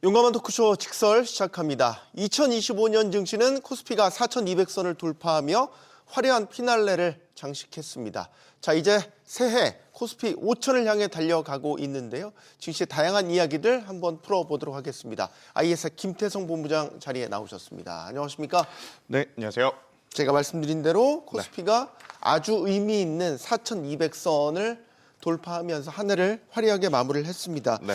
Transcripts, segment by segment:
용감한 토크쇼 직설 시작합니다. 2025년 증시는 코스피가 4,200선을 돌파하며 화려한 피날레를 장식했습니다. 자, 이제 새해 코스피 5,000을 향해 달려가고 있는데요. 증시의 다양한 이야기들 한번 풀어보도록 하겠습니다. IS의 김태성 본부장 자리에 나오셨습니다. 안녕하십니까? 네, 안녕하세요. 제가 말씀드린 대로 코스피가 아주 의미 있는 4,200선을 돌파하면서 한 해를 화려하게 마무리를 했습니다. 네.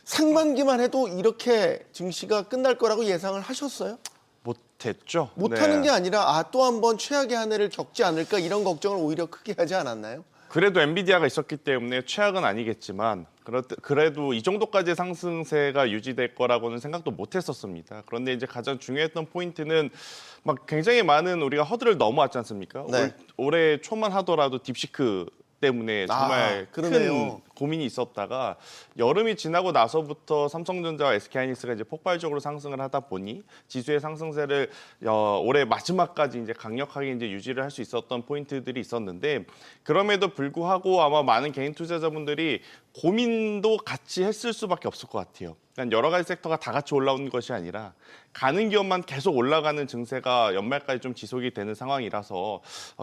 상반기만 해도 이렇게 증시가 끝날 거라고 예상을 하셨어요? 못했죠. 못하는 게 아니라 또 한 번 최악의 한 해를 겪지 않을까 이런 걱정을 오히려 크게 하지 않았나요? 그래도 엔비디아가 있었기 때문에 최악은 아니겠지만 그래도 이 정도까지의 상승세가 유지될 거라고는 생각도 못했었습니다. 그런데 이제 가장 중요했던 포인트는 막 굉장히 많은 우리가 허들을 넘어왔지 않습니까? 네. 올해 초만 하더라도 딥시크 때문에 정말 큰 고민이 있었다가 여름이 지나고 나서부터 삼성전자와 SK하이닉스가 이제 폭발적으로 상승을 하다 보니 지수의 상승세를 올해 마지막까지 이제 강력하게 이제 유지를 할 수 있었던 포인트들이 있었는데 그럼에도 불구하고 아마 많은 개인 투자자분들이 고민도 같이 했을 수밖에 없을 것 같아요. 그러니까 여러 가지 섹터가 다 같이 올라오는 것이 아니라 가는 기업만 계속 올라가는 증세가 연말까지 좀 지속이 되는 상황이라서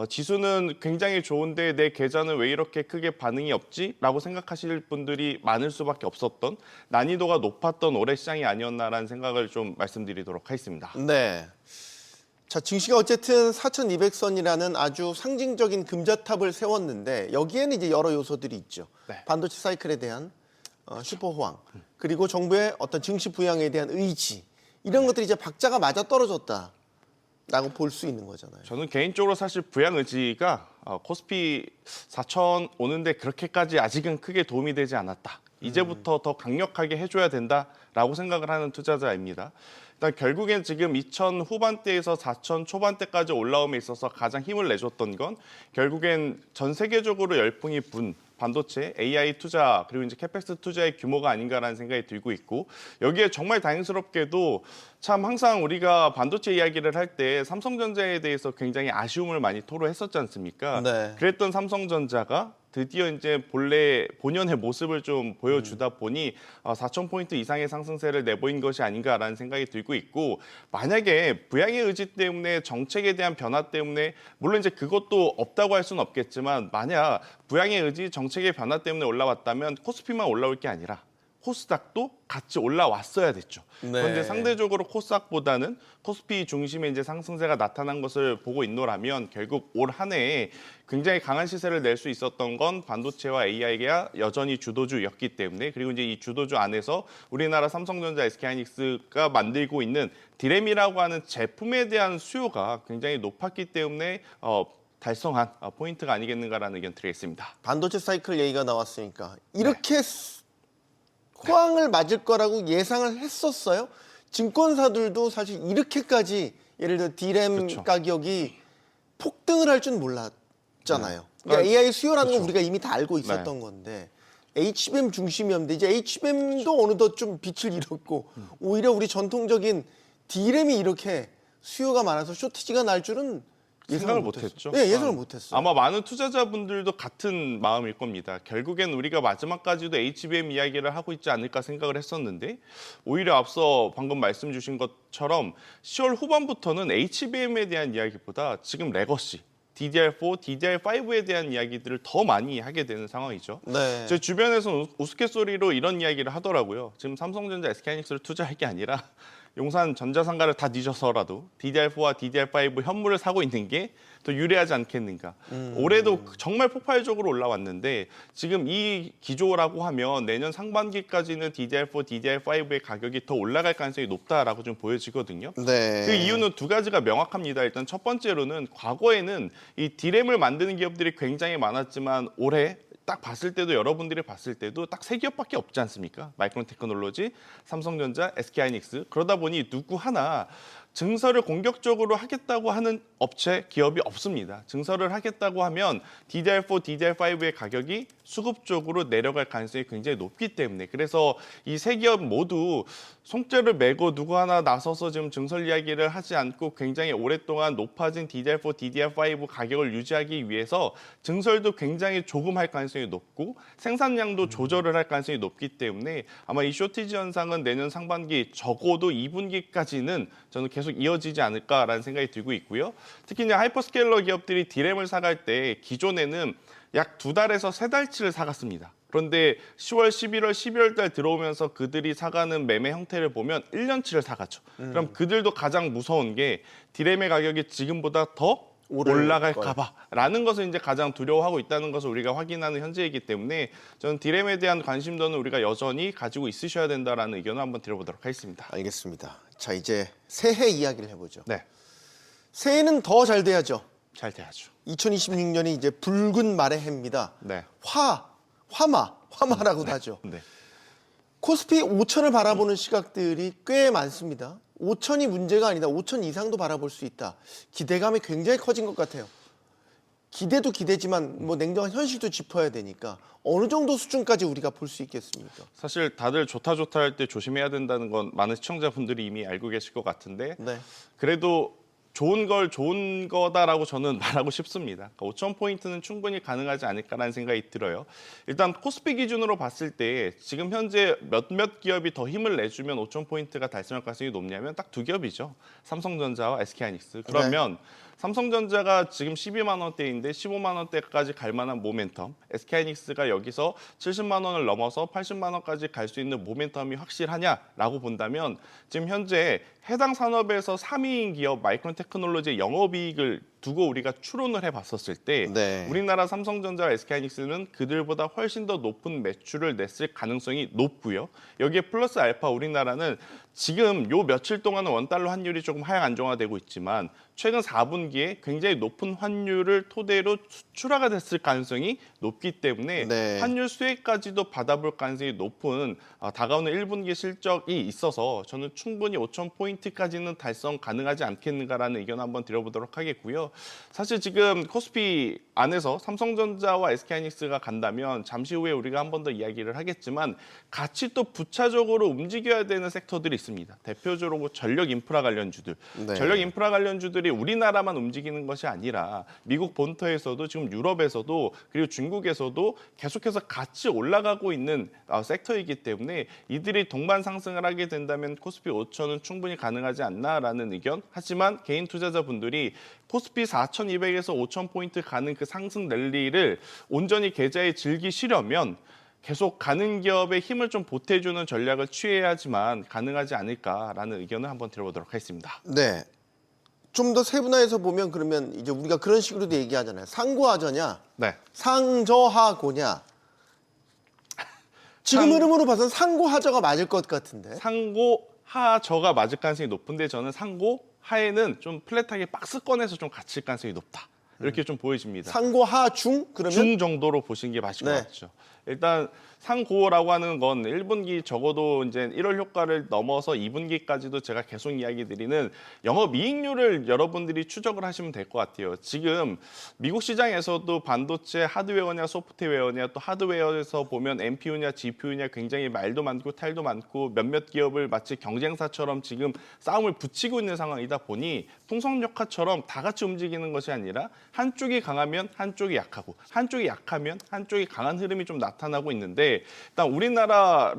지수는 굉장히 좋은데 내 계좌는 왜 이렇게 크게 반응이 없지? 라고 생각하실 분들이 많을 수밖에 없었던 난이도가 높았던 올해 시장이 아니었나라는 생각을 좀 말씀드리도록 하겠습니다. 네. 자, 증시가 어쨌든 4,200선이라는 아주 상징적인 금자탑을 세웠는데 여기에는 이제 여러 요소들이 있죠. 네. 반도체 사이클에 대한 슈퍼 호황, 그리고 정부의 어떤 증시 부양에 대한 의지, 이런 것들이 이제 박자가 맞아 떨어졌다라고 볼 수 있는 거잖아요. 저는 개인적으로 사실 부양 의지가 코스피 4천 오는데 그렇게까지 아직은 크게 도움이 되지 않았다. 이제부터 더 강력하게 해줘야 된다라고 생각을 하는 투자자입니다. 일단 결국엔 지금 2천 후반대에서 4천 초반대까지 올라옴에 있어서 가장 힘을 내줬던 건 결국엔 전 세계적으로 열풍이 분 반도체, AI 투자, 그리고 이제 캐펙스 투자의 규모가 아닌가라는 생각이 들고 있고 여기에 정말 다행스럽게도 참 항상 우리가 반도체 이야기를 할 때 삼성전자에 대해서 굉장히 아쉬움을 많이 토로했었지 않습니까? 네. 그랬던 삼성전자가 드디어 이제 본연의 모습을 좀 보여주다 보니 4,000포인트 이상의 상승세를 내보인 것이 아닌가라는 생각이 들고 있고 만약에 부양의 의지 때문에 정책에 대한 변화 때문에 물론 이제 그것도 없다고 할 수는 없겠지만 만약 부양의 의지 정책의 변화 때문에 올라왔다면 코스피만 올라올 게 아니라 코스닥도 같이 올라왔어야 됐죠. 네. 그런데 상대적으로 코스닥보다는 코스피 중심의 이제 상승세가 나타난 것을 보고 있노라면 결국 올 한 해에 굉장히 강한 시세를 낼 수 있었던 건 반도체와 AI가 여전히 주도주였기 때문에 그리고 이제 이 주도주 안에서 우리나라 삼성전자, SK하이닉스가 만들고 있는 디램이라고 하는 제품에 대한 수요가 굉장히 높았기 때문에 달성한 포인트가 아니겠는가라는 의견 드리겠습니다. 반도체 사이클 얘기가 나왔으니까 이렇게 호황을 맞을 거라고 예상을 했었어요. 증권사들도 사실 이렇게까지 예를 들어 디램 그렇죠. 가격이 폭등을 할 줄 몰랐잖아요. 그러니까 AI 수요라는 건 우리가 이미 다 알고 있었던 건데 HBM 중심이었는데 이제 HBM도 어느덧 좀 빛을 잃었고 오히려 우리 전통적인 디램이 이렇게 수요가 많아서 쇼티지가 날 줄은 생각을 못했죠. 네, 예상을 못했어요. 아마 많은 투자자분들도 같은 마음일 겁니다. 결국엔 우리가 마지막까지도 HBM 이야기를 하고 있지 않을까 생각을 했었는데 오히려 앞서 방금 말씀 주신 것처럼 10월 후반부터는 HBM에 대한 이야기보다 지금 레거시, DDR4, DDR5에 대한 이야기들을 더 많이 하게 되는 상황이죠. 네. 제 주변에서는 우스갯소리로 이런 이야기를 하더라고요. 지금 삼성전자, SK하이닉스를 투자할 게 아니라 용산 전자상가를 다 뒤져서라도 DDR4와 DDR5 현물을 사고 있는 게 더 유리하지 않겠는가. 올해도 정말 폭발적으로 올라왔는데 지금 이 기조라고 하면 내년 상반기까지는 DDR4, DDR5의 가격이 더 올라갈 가능성이 높다라고 좀 보여지거든요. 네. 그 이유는 두 가지가 명확합니다. 일단 첫 번째로는 과거에는 이 디램을 만드는 기업들이 굉장히 많았지만 올해 딱 봤을 때도 여러분들이 봤을 때도 딱 세 기업밖에 없지 않습니까? 마이크론 테크놀로지, 삼성전자, SK하이닉스. 그러다 보니 누구 하나 증설을 공격적으로 하겠다고 하는 업체, 기업이 없습니다. 증설을 하겠다고 하면 DDR4, DDR5의 가격이 수급적으로 내려갈 가능성이 굉장히 높기 때문에 그래서 이 세 기업 모두 송째를 메고 누구 하나 나서서 지금 증설 이야기를 하지 않고 굉장히 오랫동안 높아진 DDR4, DDR5 가격을 유지하기 위해서 증설도 굉장히 조금 할 가능성이 높고 생산량도 조절을 할 가능성이 높기 때문에 아마 이 쇼티지 현상은 내년 상반기 적어도 2분기까지는 저는 계속 이어지지 않을까라는 생각이 들고 있고요. 특히 이제 하이퍼스케일러 기업들이 디램을 사갈 때 기존에는 약 2달에서 3달치를 사갔습니다. 그런데 10월, 11월, 12월 달 들어오면서 그들이 사가는 매매 형태를 보면 1년치를 사갔죠. 그럼 그들도 가장 무서운 게 디램의 가격이 지금보다 더 올라갈까 봐라는 것을 이제 가장 두려워하고 있다는 것을 우리가 확인하는 현재이기 때문에 저는 디램에 대한 관심도는 우리가 여전히 가지고 있으셔야 된다라는 의견을 한번 드려보도록 하겠습니다. 알겠습니다. 자, 이제 새해 이야기를 해보죠. 네, 새해는 더 잘 돼야죠. 잘 돼야죠. 2026년이 이제 붉은 말의 해입니다. 네, 화마라고도 하죠. 네. 코스피 5천을 바라보는 시각들이 꽤 많습니다. 5천이 문제가 아니다. 5천 이상도 바라볼 수 있다. 기대감이 굉장히 커진 것 같아요. 기대도 기대지만 뭐 냉정한 현실도 짚어야 되니까 어느 정도 수준까지 우리가 볼 수 있겠습니까? 사실 다들 좋다 할 때 조심해야 된다는 건 많은 시청자분들이 이미 알고 계실 것 같은데 네. 그래도 좋은 걸 좋은 거다라고 저는 말하고 싶습니다. 그러니까 5,000포인트는 충분히 가능하지 않을까라는 생각이 들어요. 일단 코스피 기준으로 봤을 때 지금 현재 몇몇 기업이 더 힘을 내주면 5,000포인트가 달성할 가능성이 높냐면 딱 두 기업이죠. 삼성전자와 SK하이닉스. 그러면 삼성전자가 지금 12만 원대인데 15만 원대까지 갈 만한 모멘텀, SK하이닉스가 여기서 70만 원을 넘어서 80만 원까지 갈 수 있는 모멘텀이 확실하냐라고 본다면 지금 현재 해당 산업에서 3위인 기업 마이크론 테크놀로지의 영업이익을 두고 우리가 추론을 해봤었을 때 네. 우리나라 삼성전자와 SK하이닉스는 그들보다 훨씬 더 높은 매출을 냈을 가능성이 높고요. 여기에 플러스 알파 우리나라는 지금 요 며칠 동안은 원달러 환율이 조금 하향 안정화되고 있지만 최근 4분기에 굉장히 높은 환율을 토대로 수출화가 됐을 가능성이 높기 때문에 네. 환율 수혜까지도 받아볼 가능성이 높은 다가오는 1분기 실적이 있어서 저는 충분히 5,000포인트까지는 달성 가능하지 않겠는가라는 의견 한번 드려보도록 하겠고요. 사실 지금 코스피 안에서 삼성전자와 SK하이닉스가 간다면 잠시 후에 우리가 한 번 더 이야기를 하겠지만 같이 또 부차적으로 움직여야 되는 섹터들이 있습니다. 대표적으로 전력 인프라 관련주들. 네. 전력 인프라 관련주들이 우리나라만 움직이는 것이 아니라 미국 본토에서도 지금 유럽에서도 그리고 중국에서도 계속해서 같이 올라가고 있는 섹터이기 때문에 이들이 동반 상승을 하게 된다면 코스피 5천은 충분히 가능하지 않나라는 의견. 하지만 개인 투자자분들이 코스피 4,200에서 5,000포인트 가는 그 상승 랠리를 온전히 계좌에 즐기시려면 계속 가는 기업의 힘을 좀 보태주는 전략을 취해야지만 가능하지 않을까라는 의견을 한번 들어보도록 하겠습니다. 네. 좀 더 세분화해서 보면 그러면 이제 우리가 그런 식으로도 얘기하잖아요. 상고하저냐, 네. 상저하고냐. 지금 흐름으로 봐서는 상고하저가 맞을 것 같은데. 상고하저가 맞을 가능성이 높은데 저는 상고하에는 좀 플랫하게 박스권에서 좀 갇힐 가능성이 높다. 이렇게 좀 보여집니다. 상고하중 그러면 중 정도로 보시는 게 맞을 것 같죠. 일단 상고라고 하는 건 1분기 적어도 이제 1월 효과를 넘어서 2분기까지도 제가 계속 이야기 드리는 영업이익률을 여러분들이 추적을 하시면 될 것 같아요. 지금 미국 시장에서도 반도체 하드웨어냐 소프트웨어냐 또 하드웨어에서 보면 NPU냐 GPU냐 굉장히 말도 많고 탈도 많고 몇몇 기업을 마치 경쟁사처럼 지금 싸움을 붙이고 있는 상황이다 보니 통성역학처럼 다 같이 움직이는 것이 아니라 한쪽이 강하면 한쪽이 약하고 한쪽이 약하면 한쪽이 강한 흐름이 좀 나타나고 있는데 일단 우리나라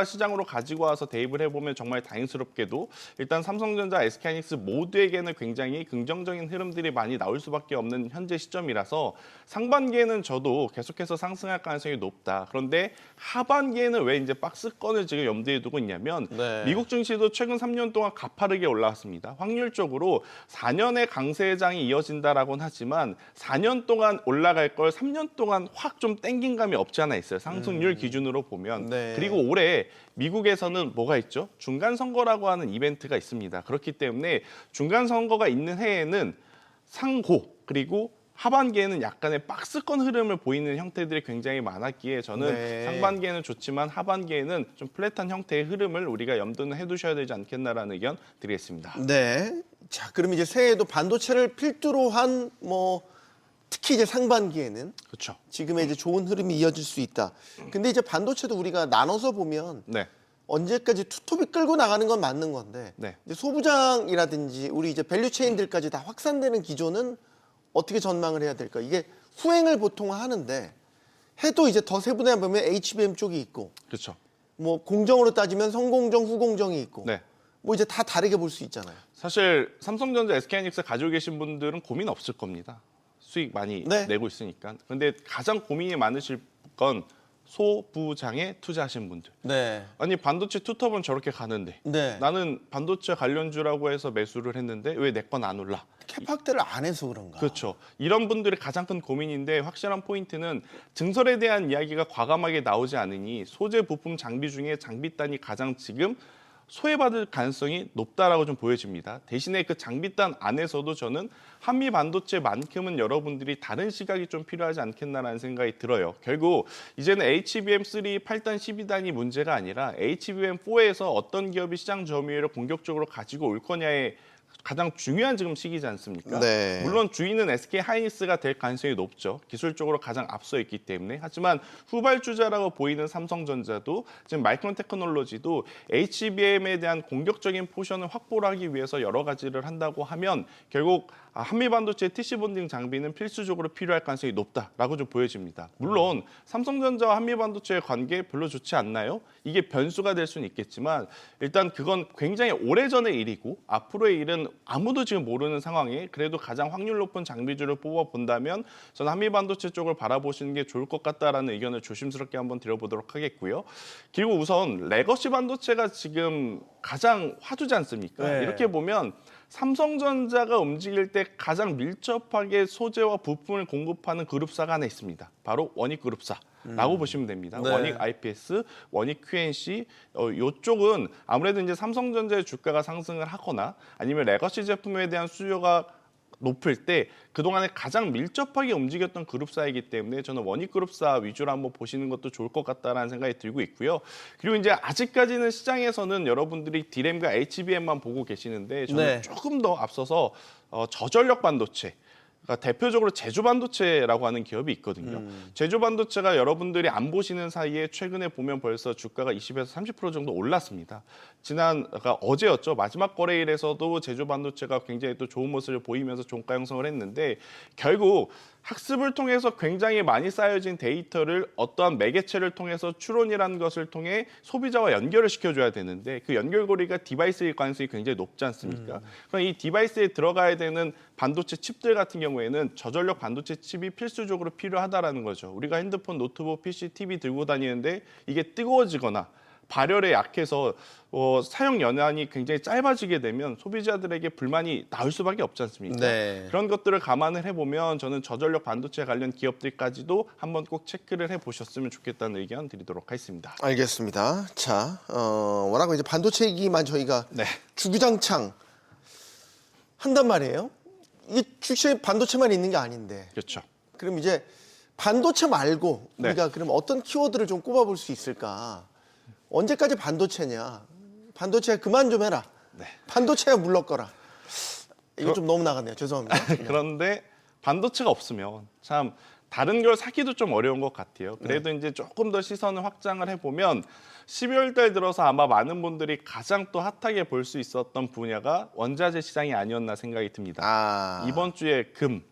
시장으로 가지고 와서 대입을 해보면 정말 다행스럽게도 일단 삼성전자, SK하이닉스 모두에게는 굉장히 긍정적인 흐름들이 많이 나올 수밖에 없는 현재 시점이라서 상반기에는 저도 계속해서 상승할 가능성이 높다. 그런데 하반기에는 왜 이제 박스권을 지금 염두에 두고 있냐면 미국 증시도 최근 3년 동안 가파르게 올라왔습니다. 확률적으로 4년의 강세장이 이어진다라고는 하지만 4년 동안 올라갈 걸 3년 동안 확 좀 땡긴 감이 없지 않아 있어요. 상승률 기준으로 보면. 그리고 올해 미국에서는 뭐가 있죠? 중간 선거라고 하는 이벤트가 있습니다. 그렇기 때문에 중간 선거가 있는 해에는 상고 그리고 하반기에는 약간의 박스권 흐름을 보이는 형태들이 굉장히 많았기에 저는 네. 상반기에는 좋지만 하반기에는 좀 플랫한 형태의 흐름을 우리가 염두는 해두셔야 되지 않겠나라는 의견 드리겠습니다. 네. 자, 그럼 이제 새해에도 반도체를 필두로 한 특히 이제 상반기에는 그렇죠. 지금의 이제 좋은 흐름이 이어질 수 있다. 근데 이제 반도체도 우리가 나눠서 보면 네. 언제까지 투톱이 끌고 나가는 건 맞는 건데 네. 이제 소부장이라든지 우리 이제 밸류체인들까지 다 확산되는 기조는 어떻게 전망을 해야 될까? 이게 후행을 보통 하는데 해도 이제 더 세분화해 보면 HBM 쪽이 있고 그렇죠. 뭐 공정으로 따지면 성공정, 후공정이 있고 네. 뭐 이제 다 다르게 볼 수 있잖아요. 사실 삼성전자, SK하이닉스 가지고 계신 분들은 고민 없을 겁니다. 수익 많이 네. 내고 있으니까. 그런데 가장 고민이 많으실 건 소부장에 투자하신 분들. 네. 아니 반도체 투톱은 저렇게 가는데 네. 나는 반도체 관련주라고 해서 매수를 했는데 왜 내 건 안 올라? 캡 확대를 안 해서 그런가? 그렇죠. 이런 분들의 가장 큰 고민인데 확실한 포인트는 증설에 대한 이야기가 과감하게 나오지 않으니 소재 부품 장비 중에 장비단이 가장 지금 소외받을 가능성이 높다라고 좀 보여집니다. 대신에 그 장비단 안에서도 저는 한미 반도체만큼은 여러분들이 다른 시각이 좀 필요하지 않겠나라는 생각이 들어요. 결국 이제는 HBM3 8단 12단이 문제가 아니라 HBM4에서 어떤 기업이 시장 점유율을 공격적으로 가지고 올 거냐에 가장 중요한 지금 시기지 않습니까? 네. 물론 주인은 SK하이닉스가 될 가능성이 높죠. 기술적으로 가장 앞서 있기 때문에. 하지만 후발주자라고 보이는 삼성전자도 지금 마이크론 테크놀로지도 HBM에 대한 공격적인 포션을 확보를 하기 위해서 여러 가지를 한다고 하면 결국 한미 반도체 TC 본딩 장비는 필수적으로 필요할 가능성이 높다라고 좀 보여집니다. 물론 삼성전자와 한미 반도체의 관계 별로 좋지 않나요? 이게 변수가 될 수는 있겠지만 일단 그건 굉장히 오래전의 일이고 앞으로의 일은 아무도 지금 모르는 상황에 그래도 가장 확률 높은 장비주를 뽑아본다면 저는 한미 반도체 쪽을 바라보시는 게 좋을 것 같다라는 의견을 조심스럽게 한번 드려보도록 하겠고요. 그리고 우선 레거시 반도체가 지금 가장 화두지 않습니까? 네. 이렇게 보면 삼성전자가 움직일 때 가장 밀접하게 소재와 부품을 공급하는 그룹사가 하나 있습니다. 바로 원익그룹사라고 보시면 됩니다. 네. 원익 IPS, 원익 QNC 이쪽은 아무래도 이제 삼성전자의 주가가 상승을 하거나 아니면 레거시 제품에 대한 수요가 높을 때 그동안에 가장 밀접하게 움직였던 그룹사이기 때문에 저는 원익그룹사 위주로 한번 보시는 것도 좋을 것 같다라는 생각이 들고 있고요. 그리고 이제 아직까지는 시장에서는 여러분들이 D램과 HBM만 보고 계시는데 저는 네. 조금 더 앞서서 저전력 반도체 그러니까 대표적으로 제주반도체라고 하는 기업이 있거든요. 제주반도체가 여러분들이 안 보시는 사이에 최근에 보면 벌써 주가가 20에서 30% 정도 올랐습니다. 그러니까 어제였죠. 마지막 거래일에서도 제주반도체가 굉장히 또 좋은 모습을 보이면서 종가 형성을 했는데 결국 학습을 통해서 굉장히 많이 쌓여진 데이터를 어떠한 매개체를 통해서 추론이라는 것을 통해 소비자와 연결을 시켜줘야 되는데 그 연결고리가 디바이스일 가능성이 굉장히 높지 않습니까? 그럼 이 디바이스에 들어가야 되는 반도체 칩들 같은 경우에는 저전력 반도체 칩이 필수적으로 필요하다라는 거죠. 우리가 핸드폰, 노트북, PC, TV 들고 다니는데 이게 뜨거워지거나 발열에 약해서 사용 연한이 굉장히 짧아지게 되면 소비자들에게 불만이 나올 수밖에 없지 않습니까? 네. 그런 것들을 감안을 해보면 저는 저전력 반도체 관련 기업들까지도 한번 꼭 체크를 해보셨으면 좋겠다는 의견 드리도록 하겠습니다. 알겠습니다. 자, 워낙 이제 반도체 얘기만 저희가 네. 주구장창 한단 말이에요. 이게 주식에 반도체만 있는 게 아닌데. 그렇죠. 그럼 이제 반도체 말고 네. 우리가 그럼 어떤 키워드를 좀 꼽아볼 수 있을까? 언제까지 반도체냐? 반도체 그만 좀 해라. 네. 반도체가 물러거라. 이거 좀 너무 나갔네요. 죄송합니다. 그런데 반도체가 없으면 참 다른 걸 사기도 좀 어려운 것 같아요. 그래도 이제 조금 더 시선을 확장을 해보면 12월 달 들어서 아마 많은 분들이 가장 또 핫하게 볼 수 있었던 분야가 원자재 시장이 아니었나 생각이 듭니다. 아, 이번 주에 금,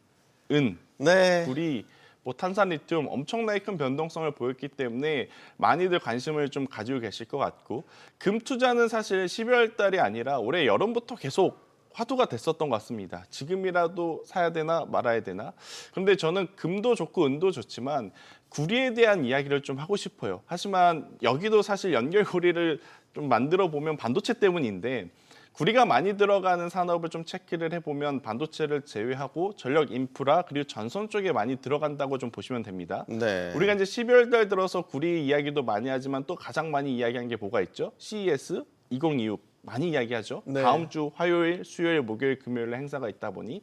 은, 네. 우리 뭐 탄산 리튬 엄청나게 큰 변동성을 보였기 때문에 많이들 관심을 좀 가지고 계실 것 같고 금 투자는 사실 12월 달이 아니라 올해 여름부터 계속 화두가 됐었던 것 같습니다. 지금이라도 사야 되나 말아야 되나? 그런데 저는 금도 좋고 은도 좋지만 구리에 대한 이야기를 좀 하고 싶어요. 하지만 여기도 사실 연결고리를 좀 만들어 보면 반도체 때문인데 구리가 많이 들어가는 산업을 좀 체크를 해보면 반도체를 제외하고 전력 인프라 그리고 전선 쪽에 많이 들어간다고 좀 보시면 됩니다. 네. 우리가 이제 12월 달 들어서 구리 이야기도 많이 하지만 또 가장 많이 이야기한 게 뭐가 있죠? CES 2026 많이 이야기하죠. 네. 다음 주 화요일, 수요일, 목요일, 금요일에 행사가 있다 보니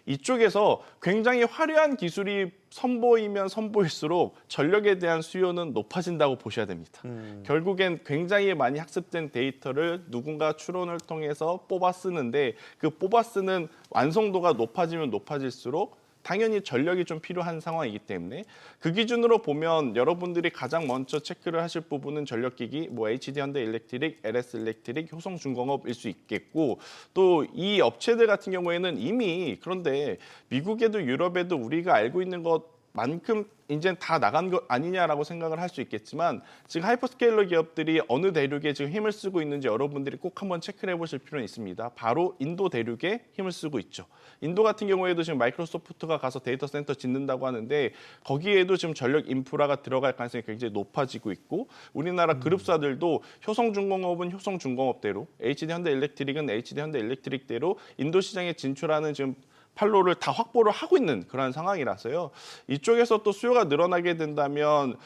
이쪽에서 굉장히 화려한 기술이 선보이면 선보일수록 전력에 대한 수요는 높아진다고 보셔야 됩니다. 결국엔 굉장히 많이 학습된 데이터를 누군가 추론을 통해서 뽑아 쓰는데 그 뽑아 쓰는 완성도가 높아지면 높아질수록 당연히 전력이 좀 필요한 상황이기 때문에 그 기준으로 보면 여러분들이 가장 먼저 체크를 하실 부분은 전력기기, 뭐 HD 현대 일렉트릭, LS 일렉트릭, 효성중공업일 수 있겠고 또 이 업체들 같은 경우에는 이미 그런데 미국에도 유럽에도 우리가 알고 있는 것만큼 이제 다 나간 것 아니냐라고 생각을 할 수 있겠지만 지금 하이퍼스케일러 기업들이 어느 대륙에 지금 힘을 쓰고 있는지 여러분들이 꼭 한번 체크를 해보실 필요는 있습니다. 바로 인도 대륙에 힘을 쓰고 있죠. 인도 같은 경우에도 지금 마이크로소프트가 가서 데이터 센터 짓는다고 하는데 거기에도 지금 전력 인프라가 들어갈 가능성이 굉장히 높아지고 있고 우리나라 그룹사들도 효성중공업은 효성중공업대로 HD 현대 일렉트릭은 HD 현대 일렉트릭대로 인도 시장에 진출하는 지금 판로를 다 확보를 하고 있는 그런 상황이라서요. 이쪽에서 또 수요가 늘어나게 된다면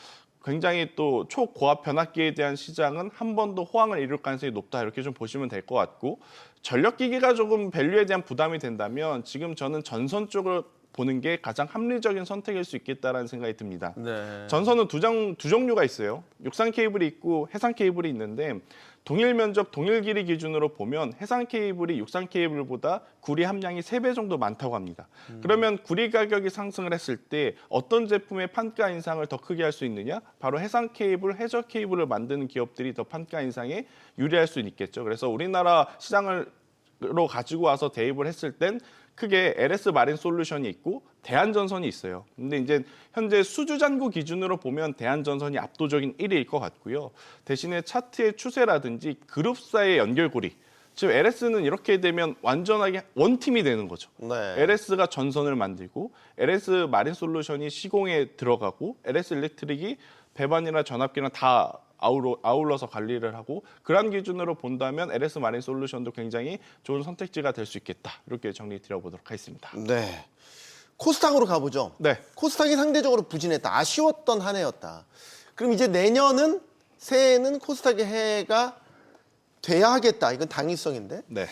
굉장히 또 초고압 변압기에 대한 시장은 한 번 더 호황을 이룰 가능성이 높다 이렇게 좀 보시면 될 것 같고 전력기기가 조금 밸류에 대한 부담이 된다면 지금 저는 전선 쪽을 보는 게 가장 합리적인 선택일 수 있겠다라는 생각이 듭니다. 네. 전선은 두 종류가 있어요. 육상 케이블이 있고 해상 케이블이 있는데 동일 면적, 동일 길이 기준으로 보면 해상 케이블이 육상 케이블보다 구리 함량이 3배 정도 많다고 합니다. 그러면 구리 가격이 상승을 했을 때 어떤 제품의 판가 인상을 더 크게 할 수 있느냐? 바로 해상 케이블, 해저 케이블을 만드는 기업들이 더 판가 인상에 유리할 수 있겠죠. 그래서 우리나라 시장으로 가지고 와서 대입을 했을 땐 크게 LS 마린 솔루션이 있고 대한전선이 있어요. 근데 이제 현재 수주잔고 기준으로 보면 대한전선이 압도적인 1위일 것 같고요. 대신에 차트의 추세라든지 그룹사의 연결고리, 즉 LS는 이렇게 되면 완전하게 원팀이 되는 거죠. 네. LS가 전선을 만들고 LS 마린 솔루션이 시공에 들어가고 LS 일렉트릭이 배반이나 전압기나 다 아울러서 관리를 하고 그런 기준으로 본다면 LS 마린 솔루션도 굉장히 좋은 선택지가 될 수 있겠다. 이렇게 정리 드려보도록 하겠습니다. 네. 코스닥으로 가보죠. 네. 코스닥이 상대적으로 부진했다. 아쉬웠던 한 해였다. 그럼 이제 내년은 새해에는 코스닥의 해가 돼야 하겠다. 이건 당위성인데. 네.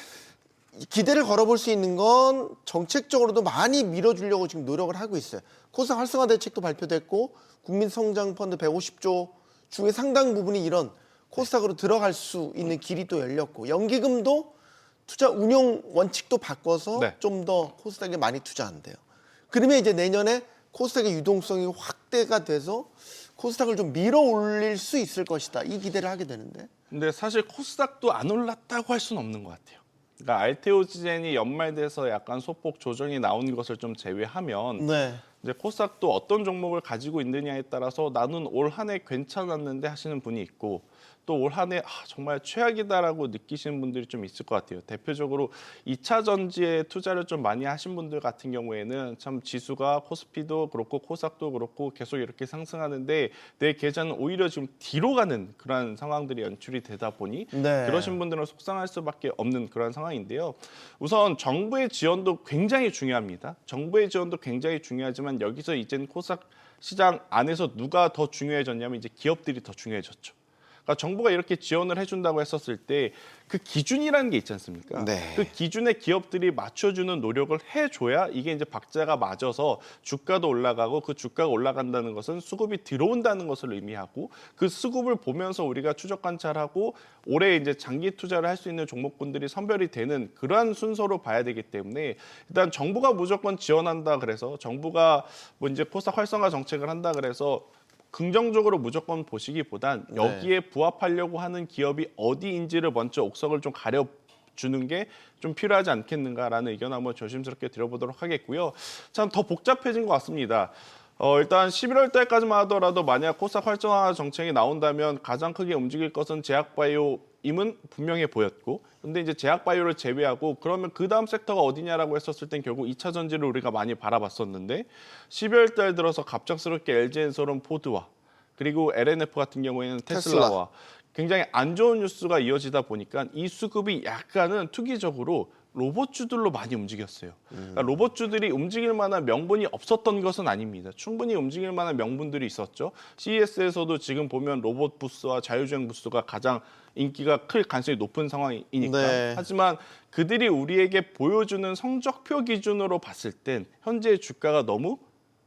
기대를 걸어볼 수 있는 건 정책적으로도 많이 밀어주려고 지금 노력을 하고 있어요. 코스닥 활성화 대책도 발표됐고 국민성장펀드 150조 중에 상당 부분이 이런 코스닥으로 들어갈 수 있는 길이 또 열렸고 연기금도 투자 운용 원칙도 바꿔서 네. 좀 더 코스닥에 많이 투자한대요. 그러면 이제 내년에 코스닥의 유동성이 확대가 돼서 코스닥을 좀 밀어 올릴 수 있을 것이다. 이 기대를 하게 되는데. 근데 사실 코스닥도 안 올랐다고 할 수는 없는 것 같아요. 그러니까 알테오지젠이 연말돼서 약간 소폭 조정이 나온 것을 좀 제외하면 네. 이제 코스닥도 어떤 종목을 가지고 있느냐에 따라서 나는 올 한 해 괜찮았는데 하시는 분이 있고 또 올 한 해 정말 최악이다라고 느끼시는 분들이 좀 있을 것 같아요. 대표적으로 2차 전지에 투자를 좀 많이 하신 분들 같은 경우에는 참 지수가 코스피도 그렇고 코스닥도 그렇고 계속 이렇게 상승하는데 내 계좌는 오히려 지금 뒤로 가는 그런 상황들이 연출이 되다 보니 네. 그러신 분들은 속상할 수밖에 없는 그런 상황인데요. 우선 정부의 지원도 굉장히 중요합니다. 정부의 지원도 굉장히 중요하지만 여기서 이제는 코스닥 시장 안에서 누가 더 중요해졌냐면 이제 기업들이 더 중요해졌죠. 그러니까 정부가 이렇게 지원을 해준다고 했었을 때 그 기준이라는 게 있지 않습니까? 네. 그 기준에 기업들이 맞춰주는 노력을 해줘야 이게 이제 박자가 맞아서 주가도 올라가고 그 주가가 올라간다는 것은 수급이 들어온다는 것을 의미하고 그 수급을 보면서 우리가 추적 관찰하고 올해 이제 장기 투자를 할 수 있는 종목군들이 선별이 되는 그러한 순서로 봐야 되기 때문에 일단 정부가 무조건 지원한다 그래서 정부가 뭐 이제 코스닥 활성화 정책을 한다 그래서 긍정적으로 무조건 보시기보단 여기에 부합하려고 하는 기업이 어디인지를 먼저 옥석을 좀 가려주는 게 좀 필요하지 않겠는가라는 의견 한번 조심스럽게 드려보도록 하겠고요. 참 더 복잡해진 것 같습니다. 일단 11월 달까지만 하더라도 만약 코스닥 활성화 정책이 나온다면 가장 크게 움직일 것은 제약바이오임은 분명해 보였고 근데 이제 제약바이오를 제외하고 그러면 그 다음 섹터가 어디냐라고 했었을 땐 결국 2차 전지를 우리가 많이 바라봤었는데 12월 달 들어서 갑작스럽게 LG엔솔은 포드와 그리고 LNF 같은 경우에는 테슬라와 굉장히 안 좋은 뉴스가 이어지다 보니까 이 수급이 약간은 투기적으로 로봇주들로 많이 움직였어요. 그러니까 로봇주들이 움직일 만한 명분이 없었던 것은 아닙니다. 충분히 움직일 만한 명분들이 있었죠. CES에서도 지금 보면 로봇 부스와 자율주행 부스가 가장 인기가 클 가능성이 높은 상황이니까. 네. 하지만 그들이 우리에게 보여주는 성적표 기준으로 봤을 땐 현재의 주가가 너무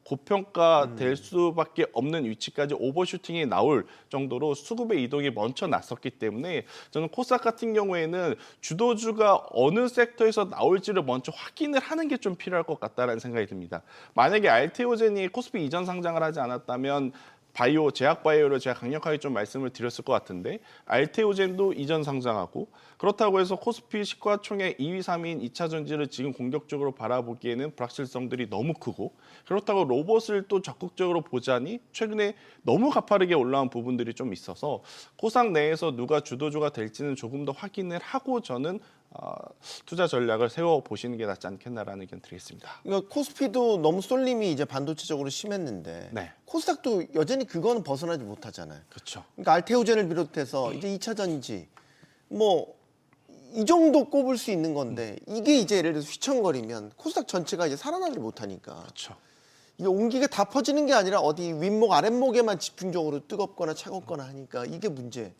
고평가될 수밖에 없는 위치까지 오버슈팅이 나올 정도로 수급의 이동이 먼저 났었기 때문에 저는 코스닥 같은 경우에는 주도주가 어느 섹터에서 나올지를 먼저 확인을 하는 게 좀 필요할 것 같다는 생각이 듭니다. 만약에 알테오젠이 코스피 이전 상장을 하지 않았다면 바이오, 제약 바이오를 제가 강력하게 좀 말씀을 드렸을 것 같은데 알테오젠도 이전 상장하고 그렇다고 해서 코스피 시가총액 2위, 3위인 2차 전지를 지금 공격적으로 바라보기에는 불확실성들이 너무 크고 그렇다고 로봇을 또 적극적으로 보자니 최근에 너무 가파르게 올라온 부분들이 좀 있어서 코스닥 내에서 누가 주도주가 될지는 조금 더 확인을 하고 저는 투자 전략을 세워보시는 게 낫지 않겠나라는 의견 드리겠습니다. 그러니까 코스피도 너무 쏠림이 이제 반도체적으로 심했는데 네. 코스닥도 여전히 그거는 벗어나지 못하잖아요. 그렇죠. 그러니까 알테오젠을 비롯해서 이제 2차 전지 뭐 이 정도 꼽을 수 있는 건데 이게 이제 예를 들어서 휘청거리면 코스닥 전체가 이제 살아나질 못하니까 그렇죠. 이게 온기가 다 퍼지는 게 아니라 어디 윗목 아랫목에만 집중적으로 뜨겁거나 차갑거나 하니까 이게 문제.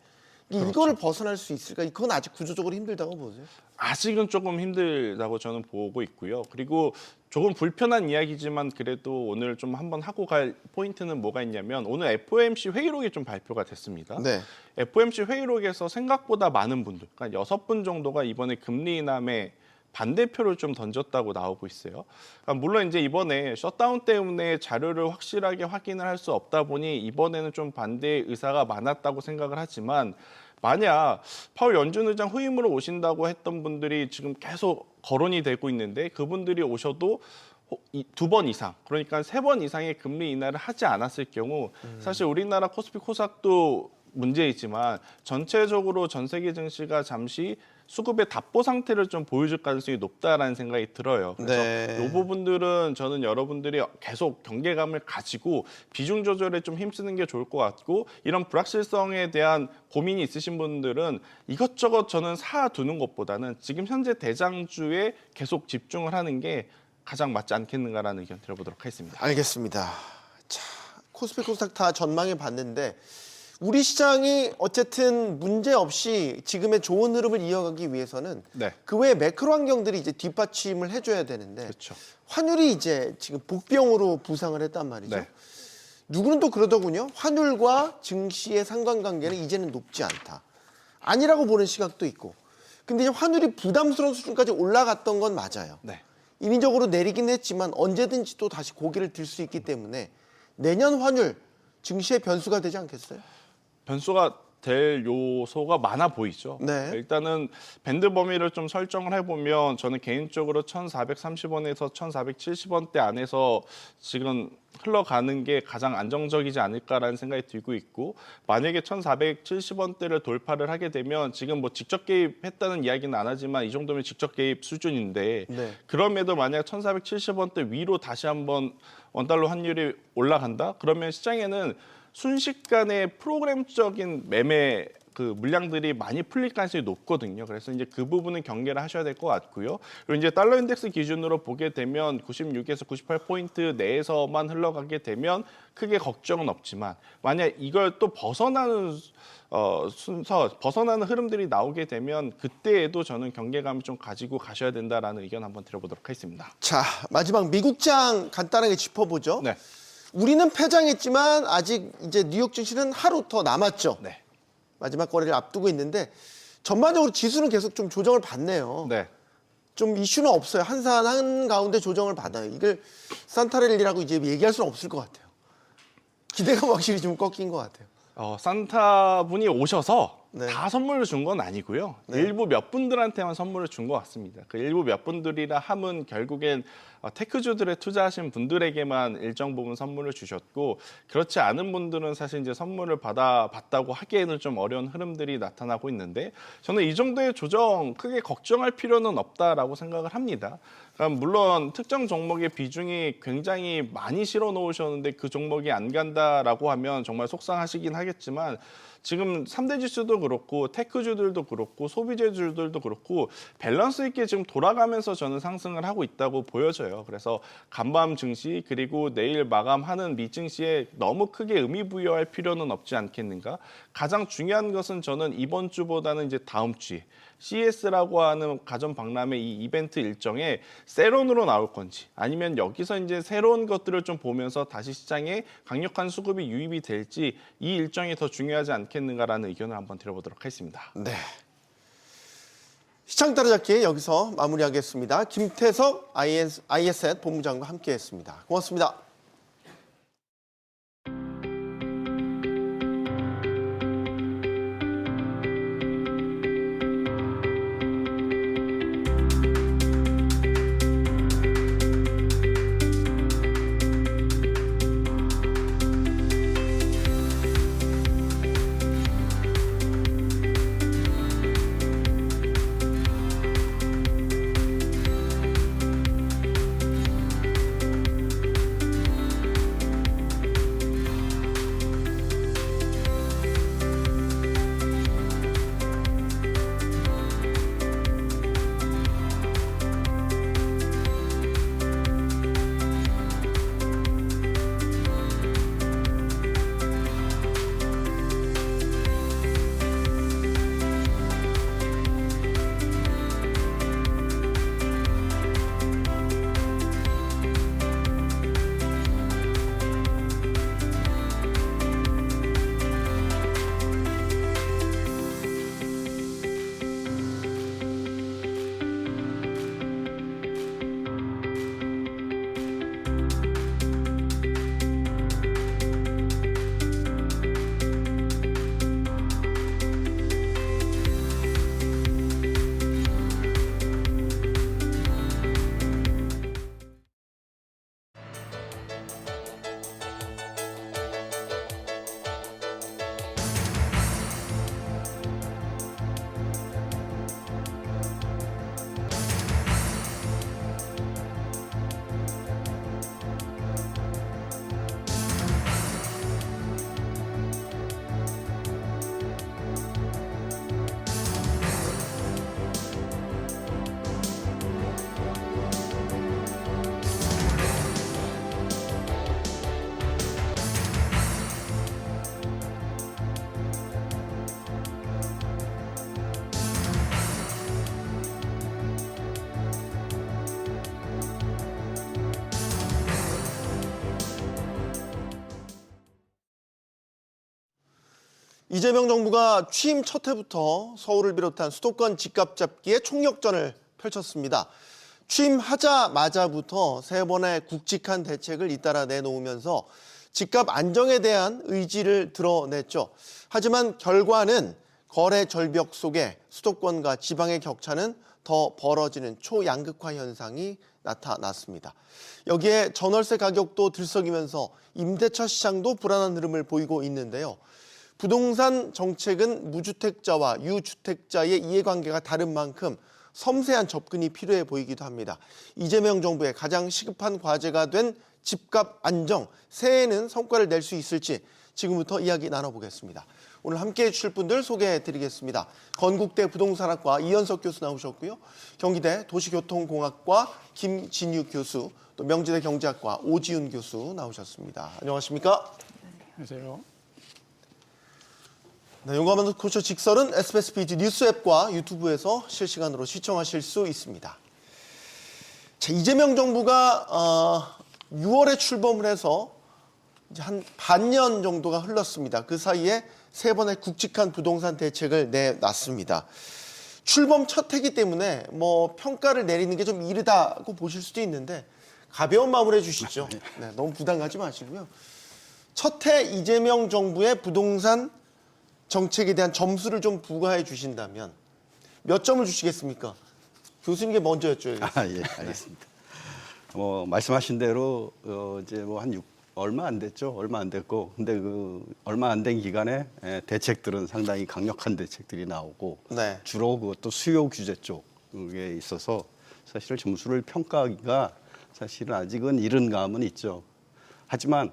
이거를 벗어날 수 있을까? 그건 아직 구조적으로 힘들다고 보세요? 아직은 조금 힘들다고 저는 보고 있고요. 그리고 조금 불편한 이야기지만 그래도 오늘 좀 한번 하고 갈 포인트는 뭐가 있냐면 오늘 FOMC 회의록이 좀 발표가 됐습니다. 네. FOMC 회의록에서 생각보다 많은 분들, 그러니까 6분 정도가 이번에 금리 인하에 반대표를 좀 던졌다고 나오고 있어요. 그러니까 물론 이제 이번에 셧다운 때문에 자료를 확실하게 확인을 할 수 없다 보니 이번에는 좀 반대 의사가 많았다고 생각을 하지만 만약 파월 연준 의장 후임으로 오신다고 했던 분들이 지금 계속 거론이 되고 있는데 그분들이 오셔도 2번 이상, 그러니까 3번 이상의 금리 인하를 하지 않았을 경우 사실 우리나라 코스피 코스닥도 문제이지만 전체적으로 전 세계 증시가 잠시 수급의 답보 상태를 좀 보여줄 가능성이 높다라는 생각이 들어요. 그래서 네. 이 부분들은 저는 여러분들이 계속 경계감을 가지고 비중 조절에 좀 힘쓰는 게 좋을 것 같고 이런 불확실성에 대한 고민이 있으신 분들은 이것저것 저는 사두는 것보다는 지금 현재 대장주에 계속 집중을 하는 게 가장 맞지 않겠는가라는 의견 드려보도록 하겠습니다. 알겠습니다. 자, 코스피 코스닥 다 전망해 봤는데 우리 시장이 어쨌든 문제 없이 지금의 좋은 흐름을 이어가기 위해서는 네. 그 외에 매크로 환경들이 이제 뒷받침을 해줘야 되는데 그렇죠. 환율이 이제 지금 복병으로 부상을 했단 말이죠. 네. 누구는 또 그러더군요. 환율과 증시의 상관관계는 이제는 높지 않다. 아니라고 보는 시각도 있고. 근데 이제 환율이 부담스러운 수준까지 올라갔던 건 맞아요. 네. 인위적으로 내리긴 했지만 언제든지 또 다시 고개를 들 수 있기 때문에 내년 환율 증시의 변수가 되지 않겠어요? 변수가 될 요소가 많아 보이죠. 네. 일단은 밴드 범위를 좀 설정을 해보면 저는 개인적으로 1,430원에서 1,470원대 안에서 지금 흘러가는 게 가장 안정적이지 않을까라는 생각이 들고 있고 만약에 1,470원대를 돌파를 하게 되면 지금 뭐 직접 개입했다는 이야기는 안 하지만 이 정도면 직접 개입 수준인데 네. 그럼에도 만약 1,470원대 위로 다시 한번 원달러 환율이 올라간다? 그러면 시장에는 순식간에 프로그램적인 매매 그 물량들이 많이 풀릴 가능성이 높거든요. 그래서 이제 그 부분은 경계를 하셔야 될 것 같고요. 그리고 이제 달러 인덱스 기준으로 보게 되면 96에서 98포인트 내에서만 흘러가게 되면 크게 걱정은 없지만 만약 이걸 또 벗어나는 벗어나는 흐름들이 나오게 되면 그때에도 저는 경계감을 좀 가지고 가셔야 된다라는 의견 한번 드려보도록 하겠습니다. 자, 마지막 미국장 간단하게 짚어보죠. 네. 우리는 패장했지만 아직 이제 뉴욕 증시는 하루 더 남았죠. 네. 마지막 거래를 앞두고 있는데 전반적으로 지수는 계속 좀 조정을 받네요. 네. 좀 이슈는 없어요. 한산 한가운데 조정을 받아요. 이걸 산타랠리라고 이제 얘기할 수는 없을 것 같아요. 기대감 확실히 좀 꺾인 것 같아요. 산타 분이 오셔서 네. 다 선물을 준 건 아니고요. 네. 일부 몇 분들한테만 선물을 준 것 같습니다. 그 일부 몇 분들이라 함은 결국엔 테크주들에 투자하신 분들에게만 일정 부분 선물을 주셨고 그렇지 않은 분들은 사실 이제 선물을 받았다고 하기에는 좀 어려운 흐름들이 나타나고 있는데 저는 이 정도의 조정 크게 걱정할 필요는 없다라고 생각을 합니다. 그러니까 물론 특정 종목의 비중이 굉장히 많이 실어 놓으셨는데 그 종목이 안 간다라고 하면 정말 속상하시긴 하겠지만 지금 3대 지수도 그렇고 테크주들도 그렇고 소비재주들도 그렇고 밸런스 있게 지금 돌아가면서 저는 상승을 하고 있다고 보여져요. 그래서 간밤 증시 그리고 내일 마감하는 미 증시에 너무 크게 의미 부여할 필요는 없지 않겠는가? 가장 중요한 것은 저는 이번 주보다는 이제 다음 주에 CES라고 하는 가전 박람회 이 이벤트 일정에 세론으로 나올 건지 아니면 여기서 이제 새로운 것들을 좀 보면서 다시 시장에 강력한 수급이 유입이 될지 이 일정이 더 중요하지 않겠는가라는 의견을 한번 드려보도록 하겠습니다. 네. 시장 따라잡기 여기서 마무리하겠습니다. 김태석 ISN 본부장과 함께했습니다. 고맙습니다. 이재명 정부가 취임 첫 해부터 서울을 비롯한 수도권 집값 잡기에 총력전을 펼쳤습니다. 취임하자마자부터 세 번의 굵직한 대책을 잇따라 내놓으면서 집값 안정에 대한 의지를 드러냈죠. 하지만 결과는 거래 절벽 속에 수도권과 지방의 격차는 더 벌어지는 초양극화 현상이 나타났습니다. 여기에 전월세 가격도 들썩이면서 임대차 시장도 불안한 흐름을 보이고 있는데요. 부동산 정책은 무주택자와 유주택자의 이해관계가 다른 만큼 섬세한 접근이 필요해 보이기도 합니다. 이재명 정부의 가장 시급한 과제가 된 집값 안정, 새해에는 성과를 낼 수 있을지 지금부터 이야기 나눠보겠습니다. 오늘 함께해 주실 분들 소개해드리겠습니다. 건국대 부동산학과 이현석 교수 나오셨고요. 경기대 도시교통공학과 김진유 교수, 또 명지대 경제학과 오지훈 교수 나오셨습니다. 안녕하십니까? 안녕하세요. 네, 용감한 코처 직설은 SBS BG 뉴스 앱과 유튜브에서 실시간으로 시청하실 수 있습니다. 자, 이재명 정부가 6월에 출범을 해서 이제 한 반년 정도가 흘렀습니다. 그 사이에 세 번의 굵직한 부동산 대책을 내놨습니다. 출범 첫 해기 때문에 뭐 평가를 내리는 게 좀 이르다고 보실 수도 있는데 가벼운 마음으로 해주시죠. 네, 너무 부담 가지 마시고요. 첫 해 이재명 정부의 부동산 정책에 대한 점수를 좀 부과해 주신다면 몇 점을 주시겠습니까? 교수님께 먼저 여쭤야겠습니다. 예, 알겠습니다. 뭐 말씀하신 대로 이제 뭐 한 얼마 안 됐죠. 얼마 안 됐고, 근데 그 얼마 안 된 기간에 대책들은 상당히 강력한 대책들이 나오고, 네. 주로 그것도 수요 규제 쪽에 있어서 사실 점수를 평가하기가 사실은 아직은 이른 감은 있죠. 하지만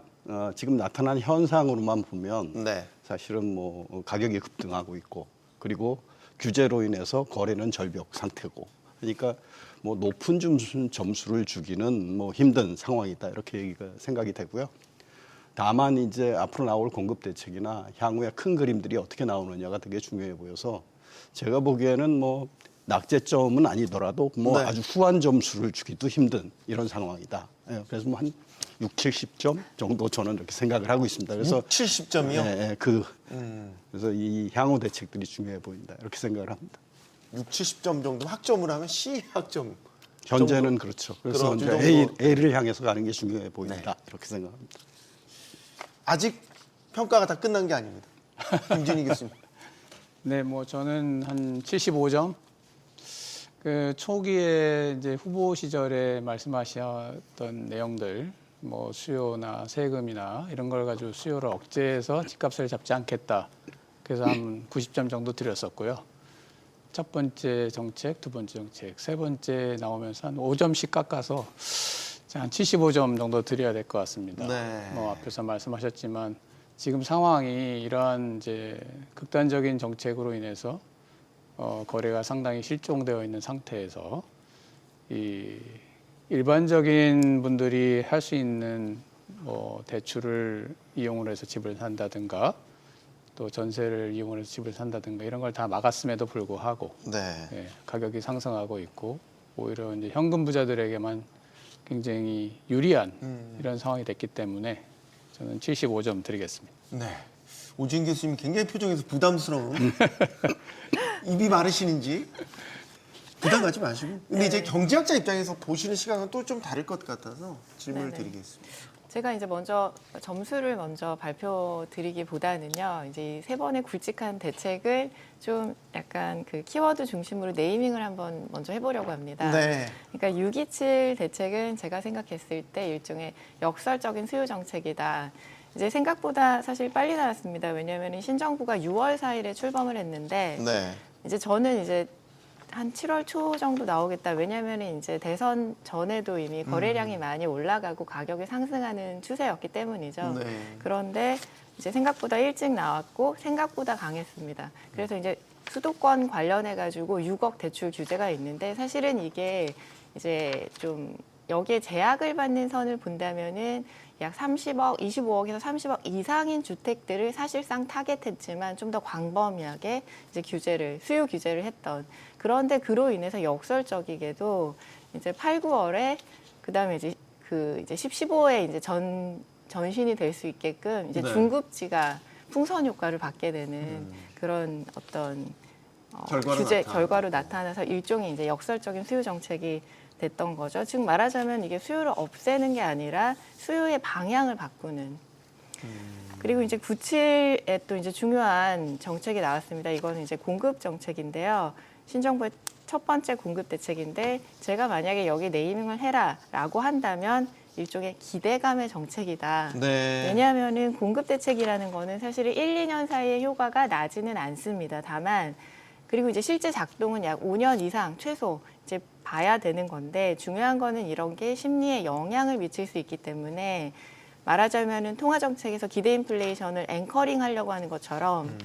지금 나타난 현상으로만 보면 네. 사실은 뭐 가격이 급등하고 있고 그리고 규제로 인해서 거래는 절벽 상태고 그러니까 뭐 높은 점수를 주기는 뭐 힘든 상황이다 이렇게 얘기가 생각이 되고요. 다만 이제 앞으로 나올 공급 대책이나 향후에 큰 그림들이 어떻게 나오느냐가 되게 중요해 보여서 제가 보기에는 뭐 낙제점은 아니더라도 뭐 네. 아주 후한 점수를 주기도 힘든 이런 상황이다. 예, 그래서 뭐 한 6, 70점 정도 저는 이렇게 생각을 하고 있습니다. 그래서 6, 70점이요? 그래서 이 향후 대책들이 중요해 보인다 이렇게 생각을 합니다. 6, 70점 정도 학점을 하면 C 학점. 현재는 그렇죠. 그래서 그런 이제 정도. A를 향해서 가는 게 중요해 보인다 이렇게 생각합니다. 아직 평가가 다 끝난 게 아닙니다. 김진희 교수님. 네, 뭐 저는 한 75점. 그 초기에 이제 후보 시절에 말씀하셨던 내용들, 뭐 수요나 세금이나 이런 걸 가지고 수요를 억제해서 집값을 잡지 않겠다. 그래서 한 90점 정도 드렸었고요. 첫 번째 정책, 두 번째 정책, 세 번째 나오면서 한 5점씩 깎아서 한 75점 정도 드려야 될 것 같습니다. 네. 뭐 앞에서 말씀하셨지만 지금 상황이 이러한 이제 극단적인 정책으로 인해서 거래가 상당히 실종되어 있는 상태에서 이 일반적인 분들이 할 수 있는 뭐 대출을 이용을 해서 집을 산다든가 또 전세를 이용을 해서 집을 산다든가 이런 걸 다 막았음에도 불구하고 네. 예, 가격이 상승하고 있고 오히려 이제 현금 부자들에게만 굉장히 유리한 이런 상황이 됐기 때문에 저는 75점 드리겠습니다. 네. 오진 교수님 굉장히 표정에서 부담스러운 입이 마르시는지 부담하지 마시고. 근데 이제 경제학자 입장에서 보시는 시각은 또 좀 다를 것 같아서 질문을 네네. 드리겠습니다. 제가 이제 먼저 점수를 먼저 발표드리기보다는요, 이제 세 번의 굵직한 대책을 좀 약간 그 키워드 중심으로 네이밍을 한번 먼저 해보려고 합니다. 네. 그러니까 627 대책은 제가 생각했을 때 일종의 역설적인 수요 정책이다. 이제 생각보다 사실 빨리 나왔습니다. 왜냐하면 신정부가 6월 4일에 출범을 했는데 네. 이제 저는 이제 한 7월 초 정도 나오겠다. 왜냐하면 이제 대선 전에도 이미 거래량이 많이 올라가고 가격이 상승하는 추세였기 때문이죠. 네. 그런데 이제 생각보다 일찍 나왔고 생각보다 강했습니다. 그래서 이제 수도권 관련해 가지고 6억 대출 규제가 있는데 사실은 이게 이제 좀 여기에 제약을 받는 선을 본다면은 약 30억, 25억에서 30억 이상인 주택들을 사실상 타겟했지만 좀 더 광범위하게 이제 수요 규제를 했던. 그런데 그로 인해서 역설적이게도 이제 8, 9월에 그다음에 이제 이제 10, 15에 이제 전신이 될 수 있게끔 이제 네. 중급지가 풍선 효과를 받게 되는 그런 어떤 결과로 결과로 나타나서 일종의 이제 역설적인 수요 정책이 됐던 거죠. 즉 말하자면 이게 수요를 없애는 게 아니라 수요의 방향을 바꾸는. 그리고 이제 97에 또 이제 중요한 정책이 나왔습니다. 이거는 이제 공급 정책인데요. 신정부의 첫 번째 공급 대책인데 제가 만약에 여기 네이밍을 해라라고 한다면 일종의 기대감의 정책이다. 네. 왜냐하면은 공급 대책이라는 거는 사실 1, 2년 사이에 효과가 나지는 않습니다. 다만 그리고 이제 실제 작동은 약 5년 이상 최소 이제 봐야 되는 건데 중요한 거는 이런 게 심리에 영향을 미칠 수 있기 때문에 말하자면은 통화 정책에서 기대 인플레이션을 앵커링 하려고 하는 것처럼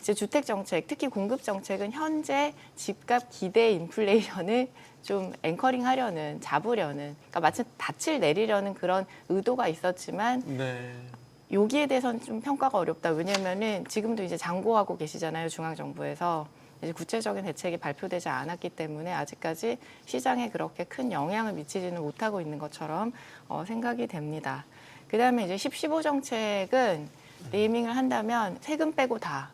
이제 주택 정책, 특히 공급 정책은 현재 집값 기대 인플레이션을 좀 앵커링 하려는, 잡으려는, 그러니까 마치 닻을 내리려는 그런 의도가 있었지만 네. 여기에 대해서는 좀 평가가 어렵다. 왜냐면은 지금도 이제 장고하고 계시잖아요, 중앙정부에서. 이제 구체적인 대책이 발표되지 않았기 때문에 아직까지 시장에 그렇게 큰 영향을 미치지는 못하고 있는 것처럼 생각이 됩니다. 그다음에 이제 10, 15 정책은 네이밍을 한다면 세금 빼고 다.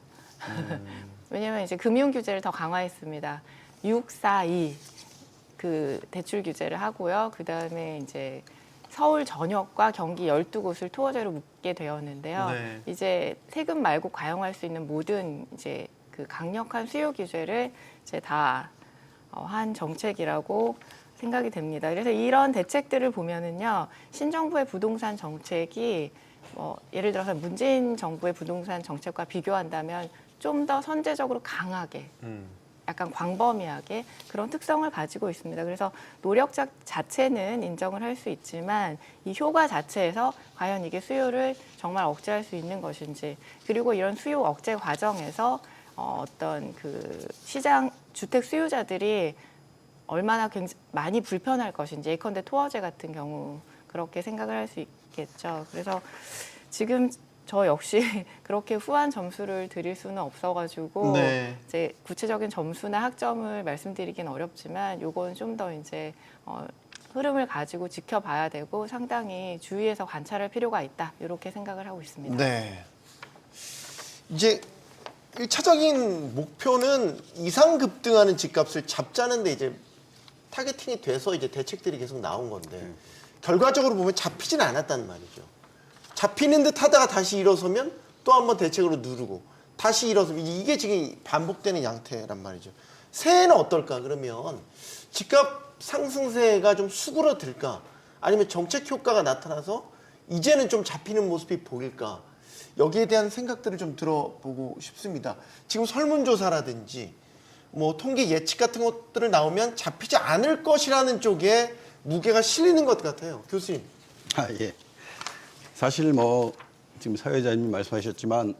왜냐하면 이제 금융 규제를 더 강화했습니다. 6, 4, 2 그 대출 규제를 하고요. 그다음에 이제 서울 전역과 경기 12곳을 투어제로 묶게 되었는데요. 네. 이제 세금 말고 과용할 수 있는 모든 이제 그 강력한 수요 규제를 이제 다 한 정책이라고 생각이 됩니다. 그래서 이런 대책들을 보면은요, 신정부의 부동산 정책이 예를 들어서 문재인 정부의 부동산 정책과 비교한다면 좀 더 선제적으로 강하게 약간 광범위하게 그런 특성을 가지고 있습니다. 그래서 노력자 자체는 인정을 할 수 있지만 이 효과 자체에서 과연 이게 수요를 정말 억제할 수 있는 것인지, 그리고 이런 수요 억제 과정에서 어떤 그 시장 주택 수요자들이 얼마나 굉장히 많이 불편할 것인지, 예컨대 토어제 같은 경우 그렇게 생각을 할 수 있겠죠. 그래서 지금 저 역시 그렇게 후한 점수를 드릴 수는 없어가지고 네. 이제 구체적인 점수나 학점을 말씀드리긴 어렵지만 요건 좀 더 이제 흐름을 가지고 지켜봐야 되고 상당히 주의해서 관찰할 필요가 있다, 이렇게 생각을 하고 있습니다. 네. 이제 1차적인 목표는 이상 급등하는 집값을 잡자는데 이제 타겟팅이 돼서 이제 대책들이 계속 나온 건데 결과적으로 보면 잡히진 않았단 말이죠. 잡히는 듯 하다가 다시 일어서면 또 한번 대책으로 누르고 다시 일어서면 이게 지금 반복되는 양태란 말이죠. 새해는 어떨까? 그러면 집값 상승세가 좀 수그러들까? 아니면 정책 효과가 나타나서 이제는 좀 잡히는 모습이 보일까? 여기에 대한 생각들을 좀 들어보고 싶습니다. 지금 설문조사라든지 뭐 통계 예측 같은 것들을 나오면 잡히지 않을 것이라는 쪽에 무게가 실리는 것 같아요. 교수님. 아, 예. 사실 뭐 지금 사회자님이 말씀하셨지만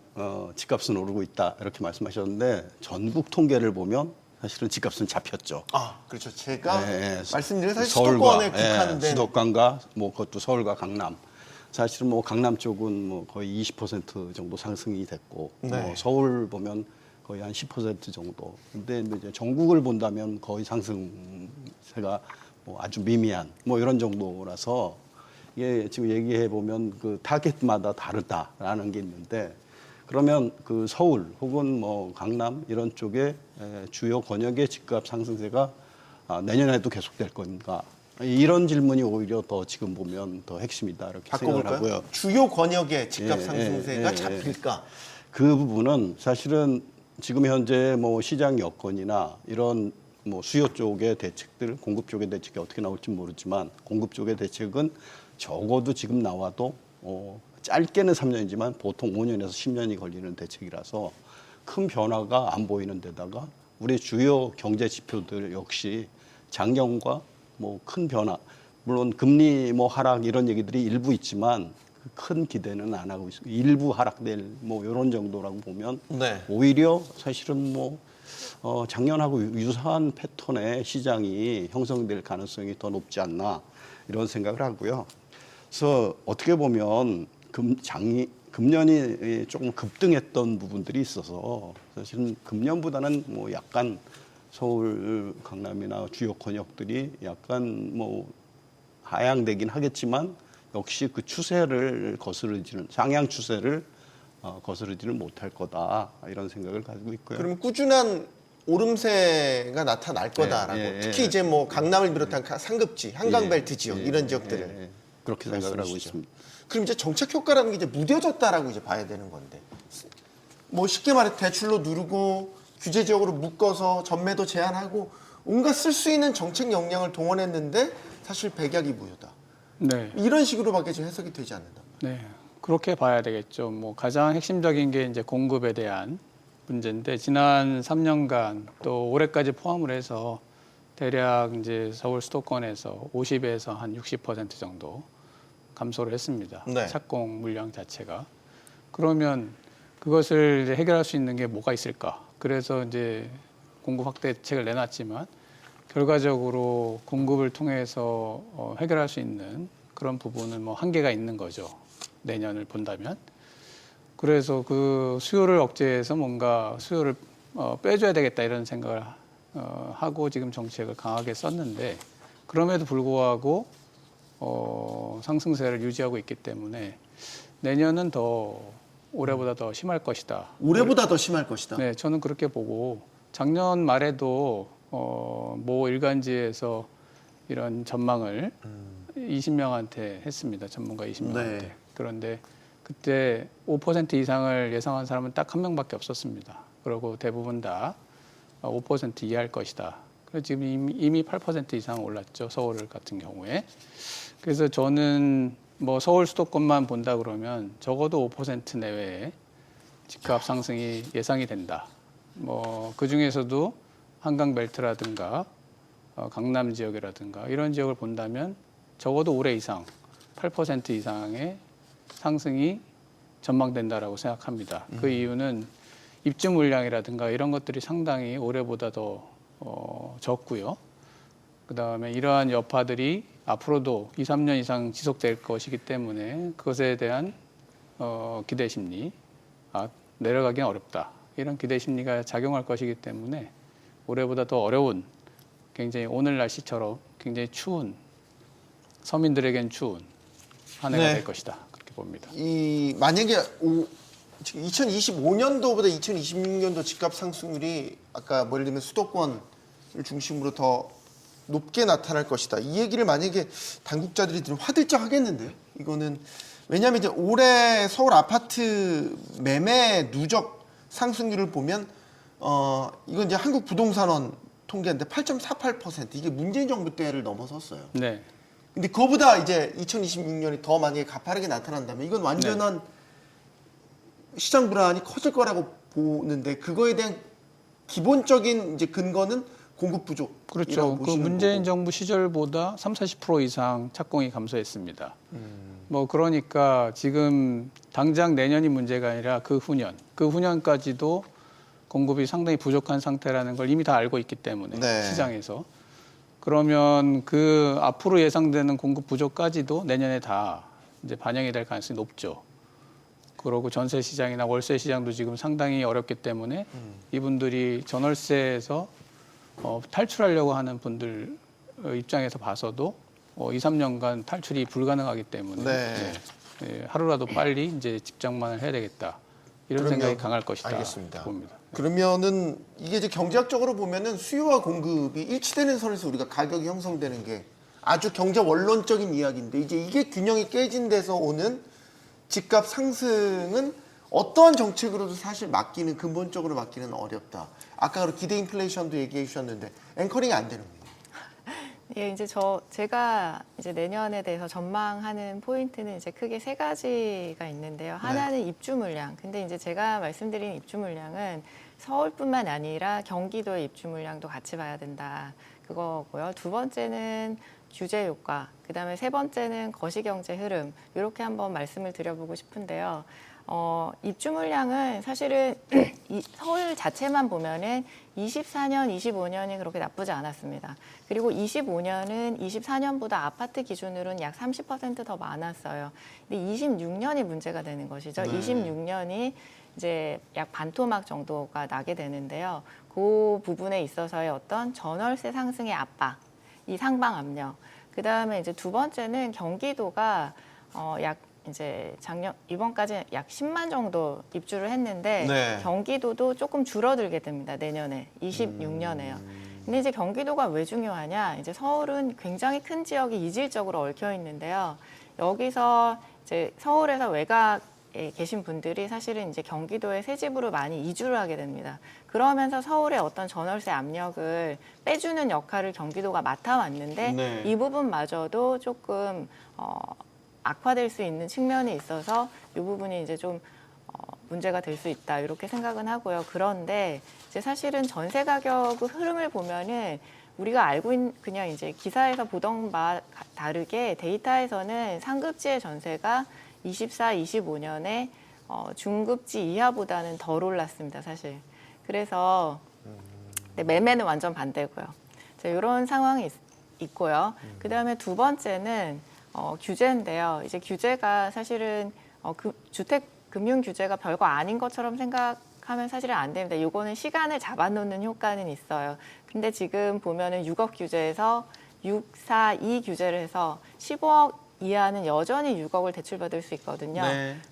집값은 오르고 있다 이렇게 말씀하셨는데 전국 통계를 보면 사실은 집값은 잡혔죠. 아, 그렇죠. 제가 네, 말씀드린 사실 서울과, 수도권에 국한된 수도권과 뭐 그것도 서울과 강남. 사실은 뭐 강남 쪽은 뭐 거의 20% 정도 상승이 됐고 네. 뭐 서울 보면 거의 한 10% 정도. 근데 이제 전국을 본다면 거의 상승세가 뭐 아주 미미한 뭐 이런 정도라서 이게 지금 얘기해 보면 그 타겟마다 다르다라는 게 있는데 그러면 그 서울 혹은 뭐 강남 이런 쪽에 주요 권역의 집값 상승세가 내년에도 계속될 건가? 이런 질문이 오히려 더 지금 보면 더 핵심이다 이렇게 생각을 하고요. 주요 권역의 집값 예, 상승세가 예, 예, 잡힐까? 그 부분은 사실은 지금 현재 뭐 시장 여건이나 이런 뭐 수요 쪽의 대책들, 공급 쪽의 대책이 어떻게 나올지 모르지만 공급 쪽의 대책은 적어도 지금 나와도 짧게는 3년이지만 보통 5년에서 10년이 걸리는 대책이라서 큰 변화가 안 보이는 데다가 우리 주요 경제 지표들 역시 작년과 뭐 큰 변화, 물론 금리 뭐 하락 이런 얘기들이 일부 있지만 큰 기대는 안 하고 있습니다. 일부 하락될 뭐 이런 정도라고 보면 네. 오히려 사실은 뭐 작년하고 유사한 패턴의 시장이 형성될 가능성이 더 높지 않나 이런 생각을 하고요. 그래서 어떻게 보면 금년이 조금 급등했던 부분들이 있어서 사실은 금년보다는 뭐 약간 서울, 강남이나 주요 권역들이 약간 뭐 하향되긴 하겠지만 역시 그 추세를 거스르지는 상향 추세를 거스르지는 못할 거다 이런 생각을 가지고 있고요. 그러면 꾸준한 오름세가 나타날 거다라고. 예, 예, 특히 예. 이제 뭐 강남을 비롯한 상급지, 한강벨트 지역 이런 지역들을 예. 그렇게 생각을 하고 말씀이시죠. 있습니다. 그럼 이제 정책 효과라는 게 이제 무뎌졌다라고 이제 봐야 되는 건데. 뭐 쉽게 말해 대출로 누르고 규제적으로 묶어서 전매도 제한하고 온갖 쓸 수 있는 정책 역량을 동원했는데 사실 백약이 무효다. 네. 이런 식으로밖에 지금 해석이 되지 않는다. 네, 그렇게 봐야 되겠죠. 뭐 가장 핵심적인 게 이제 공급에 대한 문제인데 지난 3년간 또 올해까지 포함을 해서 대략 이제 서울 수도권에서 50에서 한 60% 정도 감소를 했습니다. 네. 착공 물량 자체가. 그러면 그것을 이제 해결할 수 있는 게 뭐가 있을까? 그래서 이제 공급 확대 대책을 내놨지만 결과적으로 공급을 통해서 해결할 수 있는 그런 부분은 뭐 한계가 있는 거죠. 내년을 본다면. 그래서 그 수요를 억제해서 뭔가 수요를 빼줘야 되겠다 이런 생각을 하고 지금 정책을 강하게 썼는데 그럼에도 불구하고 상승세를 유지하고 있기 때문에 내년은 더 올해보다 더 심할 것이다. 올해보다 더 심할 것이다. 네, 저는 그렇게 보고 작년 말에도 모 일간지에서 이런 전망을 20명한테 했습니다. 전문가 20명한테. 네. 그런데 그때 5% 이상을 예상한 사람은 딱 한 명밖에 없었습니다. 그리고 대부분 다 5% 이하일 것이다. 그래서 지금 이미 8% 이상 올랐죠. 서울 같은 경우에. 그래서 저는 뭐 서울 수도권만 본다 그러면 적어도 5% 내외의 집값 상승이 예상이 된다. 뭐 그 중에서도 한강벨트라든가 강남 지역이라든가 이런 지역을 본다면 적어도 올해 이상 8% 이상의 상승이 전망된다라고 생각합니다. 그 이유는 입주 물량이라든가 이런 것들이 상당히 올해보다 더 적고요. 그다음에 이러한 여파들이 앞으로도 2, 3년 이상 지속될 것이기 때문에 그것에 대한 기대 심리, 내려가기는 어렵다. 이런 기대 심리가 작용할 것이기 때문에 올해보다 더 어려운, 굉장히 오늘 날씨처럼 굉장히 추운, 서민들에겐 추운 한 해가 네. 될 것이다. 그렇게 봅니다. 만약에 2025년도보다 2026년도 집값 상승률이 아까 예를 들면 수도권을 중심으로 더 높게 나타날 것이다. 이 얘기를 만약에 당국자들이 들으면 화들짝 하겠는데요. 이거는 왜냐하면 이제 올해 서울 아파트 매매 누적 상승률을 보면 이건 이제 한국부동산원 통계인데 8.48% 이게 문재인 정부 때를 넘어섰어요. 네. 근데 그거보다 이제 2026년이 더 만약에 가파르게 나타난다면 이건 완전한 시장 불안이 커질 거라고 보는데 그거에 대한 기본적인 이제 근거는 공급 부족. 그렇죠. 그 문재인 정부 시절보다 30-40% 이상 착공이 감소했습니다. 뭐 그러니까 지금 당장 내년이 문제가 아니라 그 후년까지도 공급이 상당히 부족한 상태라는 걸 이미 다 알고 있기 때문에 네. 시장에서 그러면 그 앞으로 예상되는 공급 부족까지도 내년에 다 이제 반영이 될 가능성이 높죠. 그러고 전세 시장이나 월세 시장도 지금 상당히 어렵기 때문에 이분들이 전월세에서 탈출하려고 하는 분들 입장에서 봐서도 2, 3년간 탈출이 불가능하기 때문에 하루라도 빨리 이제 집장만을 해야 되겠다. 이런 생각이 강할 것이다. 알겠습니다. 봅니다. 그러면은 이게 이제 경제학적으로 보면은 수요와 공급이 일치되는 선에서 우리가 가격이 형성되는 게 아주 경제 원론적인 이야기인데 이제 이게 균형이 깨진 데서 오는 집값 상승은 어떠한 정책으로도 사실 근본적으로 막기는 어렵다. 아까 기대 인플레이션도 얘기해 주셨는데 앵커링이 안 되는 거예요. 예, 이제 제가 이제 내년에 대해서 전망하는 포인트는 이제 크게 세 가지가 있는데요. 하나는 입주 물량. 근데 이제 제가 말씀드린 입주 물량은 서울뿐만 아니라 경기도의 입주 물량도 같이 봐야 된다. 그거고요. 두 번째는 규제 효과. 그다음에 세 번째는 거시경제 흐름. 이렇게 한번 말씀을 드려보고 싶은데요. 입주 물량은 사실은 서울 자체만 보면은 24년, 25년이 그렇게 나쁘지 않았습니다. 그리고 25년은 24년보다 아파트 기준으로는 약 30% 더 많았어요. 근데 26년이 문제가 되는 것이죠. 26년이 이제 약 반토막 정도가 나게 되는데요. 그 부분에 있어서의 어떤 전월세 상승의 압박, 이 상방 압력. 그 다음에 이제 두 번째는 경기도가 약 이제 이번까지 약 10만 정도 입주를 했는데 경기도도 조금 줄어들게 됩니다. 내년에 26년에요. 근데 이제 경기도가 왜 중요하냐? 이제 서울은 굉장히 큰 지역이 이질적으로 얽혀 있는데요. 여기서 이제 서울에서 외곽에 계신 분들이 사실은 이제 경기도에 새 집으로 많이 이주를 하게 됩니다. 그러면서 서울의 어떤 전월세 압력을 빼주는 역할을 경기도가 맡아왔는데 이 부분마저도 조금 악화될 수 있는 측면이 있어서 이 부분이 이제 좀 문제가 될 수 있다 이렇게 생각은 하고요. 그런데 이제 사실은 전세 가격 흐름을 보면은 우리가 알고 있는 그냥 이제 기사에서 보던 바와 다르게 데이터에서는 상급지의 전세가 24, 25년에 중급지 이하보다는 덜 올랐습니다. 사실. 그래서 매매는 완전 반대고요. 이런 상황이 있고요. 그 다음에 두 번째는 규제인데요. 이제 규제가 사실은 주택 금융 규제가 별거 아닌 것처럼 생각하면 사실은 안 됩니다. 이거는 시간을 잡아놓는 효과는 있어요. 근데 지금 보면은 6억 규제에서 6, 4, 2 규제를 해서 15억 이하는 여전히 6억을 대출받을 수 있거든요.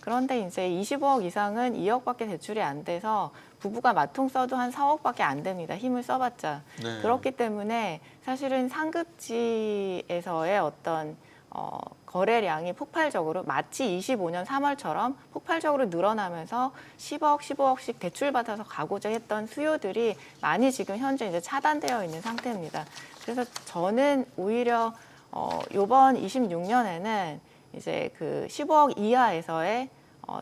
그런데 이제 25억 이상은 2억밖에 대출이 안 돼서 부부가 마통 써도 한 4억밖에 안 됩니다. 힘을 써봤자. 그렇기 때문에 사실은 상급지에서의 어떤 거래량이 폭발적으로 마치 25년 3월처럼 폭발적으로 늘어나면서 10억, 15억씩 대출받아서 가고자 했던 수요들이 많이 지금 현재 이제 차단되어 있는 상태입니다. 그래서 저는 오히려 요번 26년에는 이제 그 15억 이하에서의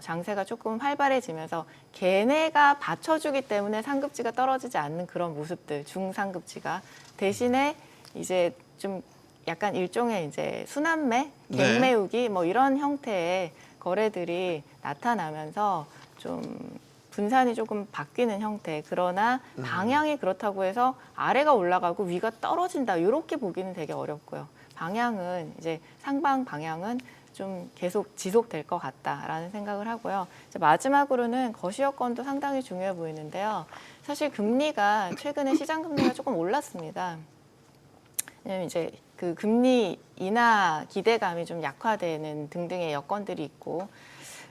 장세가 조금 활발해지면서 걔네가 받쳐주기 때문에 상급지가 떨어지지 않는 그런 모습들, 중상급지가 대신에 이제 좀 약간 일종의 이제 순환매, 갱매우기 뭐 이런 형태의 거래들이 나타나면서 좀 분산이 조금 바뀌는 형태. 그러나 방향이 그렇다고 해서 아래가 올라가고 위가 떨어진다. 이렇게 보기는 되게 어렵고요. 방향은 이제 상방 방향은 좀 계속 지속될 것 같다라는 생각을 하고요. 이제 마지막으로는 거시여건도 상당히 중요해 보이는데요. 사실 금리가 최근에 시장 금리가 조금 올랐습니다. 왜냐면 이제 그 금리 인하 기대감이 좀 약화되는 등등의 여건들이 있고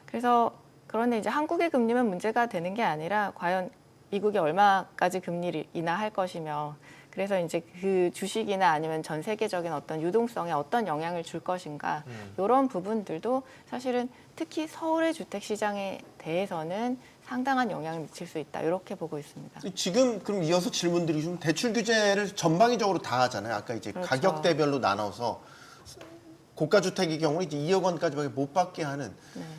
그래서 그런데 이제 한국의 금리만 문제가 되는 게 아니라 과연 미국이 얼마까지 금리를 인하할 것이며 그래서 이제 그 주식이나 아니면 전 세계적인 어떤 유동성에 어떤 영향을 줄 것인가 이런 부분들도 사실은 특히 서울의 주택 시장에 대해서는 상당한 영향을 미칠 수 있다 이렇게 보고 있습니다. 지금 그럼 이어서 질문들이 좀 대출 규제를 전방위적으로 다 하잖아요. 아까 이제 그렇죠. 가격대별로 나눠서 고가 주택의 경우는 이제 2억 원까지밖에 못 받게 하는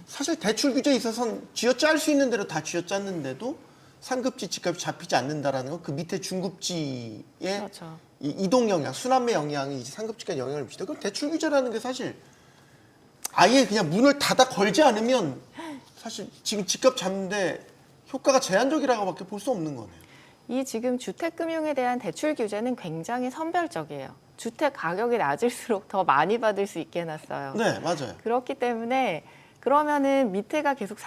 사실 대출 규제에 있어서는 쥐어짤 수 있는 대로 다 쥐어짰는데도 상급지 집값이 잡히지 않는다라는 건 그 밑에 중급지의 그렇죠. 이 이동 영향, 순환매 영향이 이제 상급지까지 영향을 미치다. 그럼 대출 규제라는 게 사실 아예 그냥 문을 닫아 걸지 않으면 사실 지금 집값 잡는데 효과가 제한적이라고밖에 볼 수 없는 거네요. 이 지금 주택금융에 대한 대출 규제는 굉장히 선별적이에요. 주택 가격이 낮을수록 더 많이 받을 수 있게 해놨어요. 네, 맞아요. 그렇기 때문에 그러면은 밑에가 계속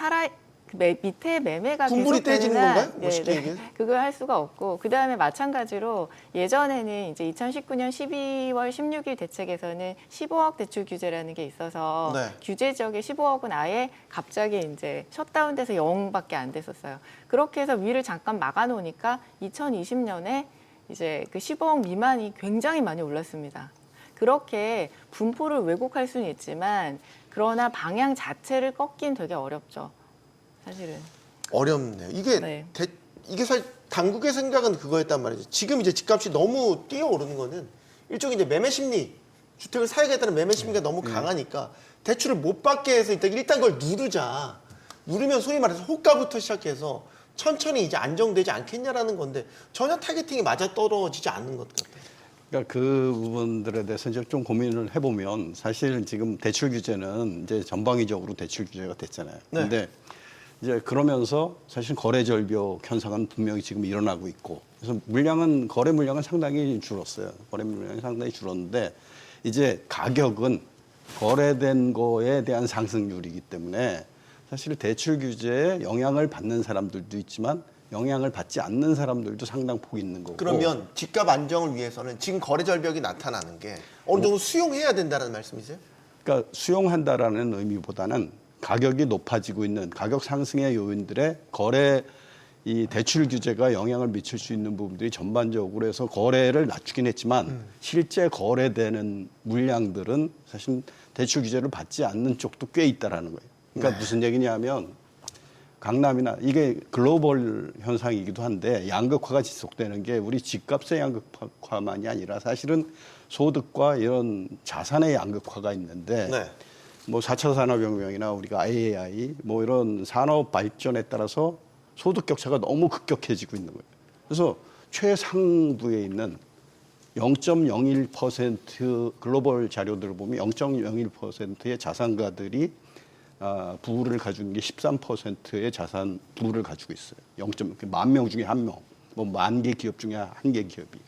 밑에 매매가 분불이 떼지는 계속되느냐, 건가요? 뭐 쉽게 얘기해서? 그걸 할 수가 없고 그 다음에 마찬가지로 예전에는 이제 2019년 12월 16일 대책에서는 15억 대출 규제라는 게 있어서 네. 규제 지역의 15억은 아예 갑자기 이제 셧다운돼서 0밖에 안 됐었어요. 그렇게 해서 위를 잠깐 막아놓으니까 2020년에 이제 그 15억 미만이 굉장히 많이 올랐습니다. 그렇게 분포를 왜곡할 수는 있지만 그러나 방향 자체를 꺾긴 되게 어렵죠. 사실은. 어렵네요. 이게 네. 이게 사실 당국의 생각은 그거였단 말이죠. 지금 이제 집값이 너무 뛰어오르는 거는 일종의 이제 매매 심리, 주택을 사야겠다는 매매 심리가 너무 강하니까 대출을 못 받게 해서 일단 그걸 누르자. 누르면 소위 말해서 호가부터 시작해서 천천히 이제 안정되지 않겠냐라는 건데 전혀 타겟팅이 맞아 떨어지지 않는 것 같아요. 그러니까 그 부분들에 대해서 이제 좀 고민을 해보면 사실 지금 대출 규제는 이제 전방위적으로 대출 규제가 됐잖아요. 네. 근데 이제 그러면서 사실 거래 절벽 현상은 분명히 지금 일어나고 있고 그래서 거래 물량은 상당히 줄었어요. 거래 물량이 상당히 줄었는데 이제 가격은 거래된 거에 대한 상승률이기 때문에 사실 대출 규제에 영향을 받는 사람들도 있지만 영향을 받지 않는 사람들도 상당 폭 있는 거고. 그러면 집값 안정을 위해서는 지금 거래 절벽이 나타나는 게 어느 정도 수용해야 된다는 말씀이세요? 그러니까 수용한다라는 의미보다는 가격이 높아지고 있는 가격 상승의 요인들에 이 대출 규제가 영향을 미칠 수 있는 부분들이 전반적으로 해서 거래를 낮추긴 했지만 실제 거래되는 물량들은 사실 대출 규제를 받지 않는 쪽도 꽤 있다라는 거예요. 그러니까 무슨 얘기냐면 강남이나 이게 글로벌 현상이기도 한데 양극화가 지속되는 게 우리 집값의 양극화만이 아니라 사실은 소득과 이런 자산의 양극화가 있는데 네. 뭐 4차 산업혁명이나 우리가 AI 뭐 이런 산업 발전에 따라서 소득 격차가 너무 급격해지고 있는 거예요. 그래서 최상부에 있는 0.01% 글로벌 자료들을 보면 0.01%의 자산가들이 부를 가지고 있는 게 13%의 자산 부를 가지고 있어요. 10,000명 중에 1명, 뭐 10,000개 기업 중에 1개 기업이.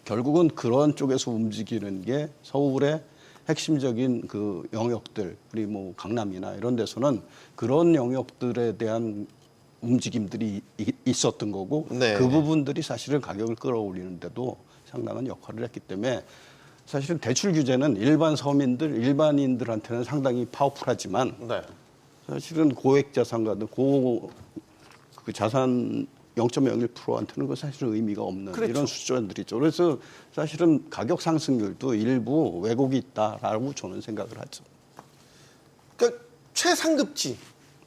결국은 그런 쪽에서 움직이는 게 서울의 핵심적인 그 영역들, 우리 뭐 강남이나 이런 데서는 그런 영역들에 대한 움직임들이 있었던 거고 네. 그 부분들이 사실은 가격을 끌어올리는데도 상당한 역할을 했기 때문에 사실은 대출 규제는 일반 서민들, 일반인들한테는 상당히 파워풀하지만 네. 사실은 고액 자산가들, 그 자산 0.01%한테는 그 사실은 의미가 없는 그렇죠. 이런 수준들이죠. 그래서 사실은 가격 상승률도 일부 왜곡이 있다라고 저는 생각을 하죠. 그러니까 최상급지,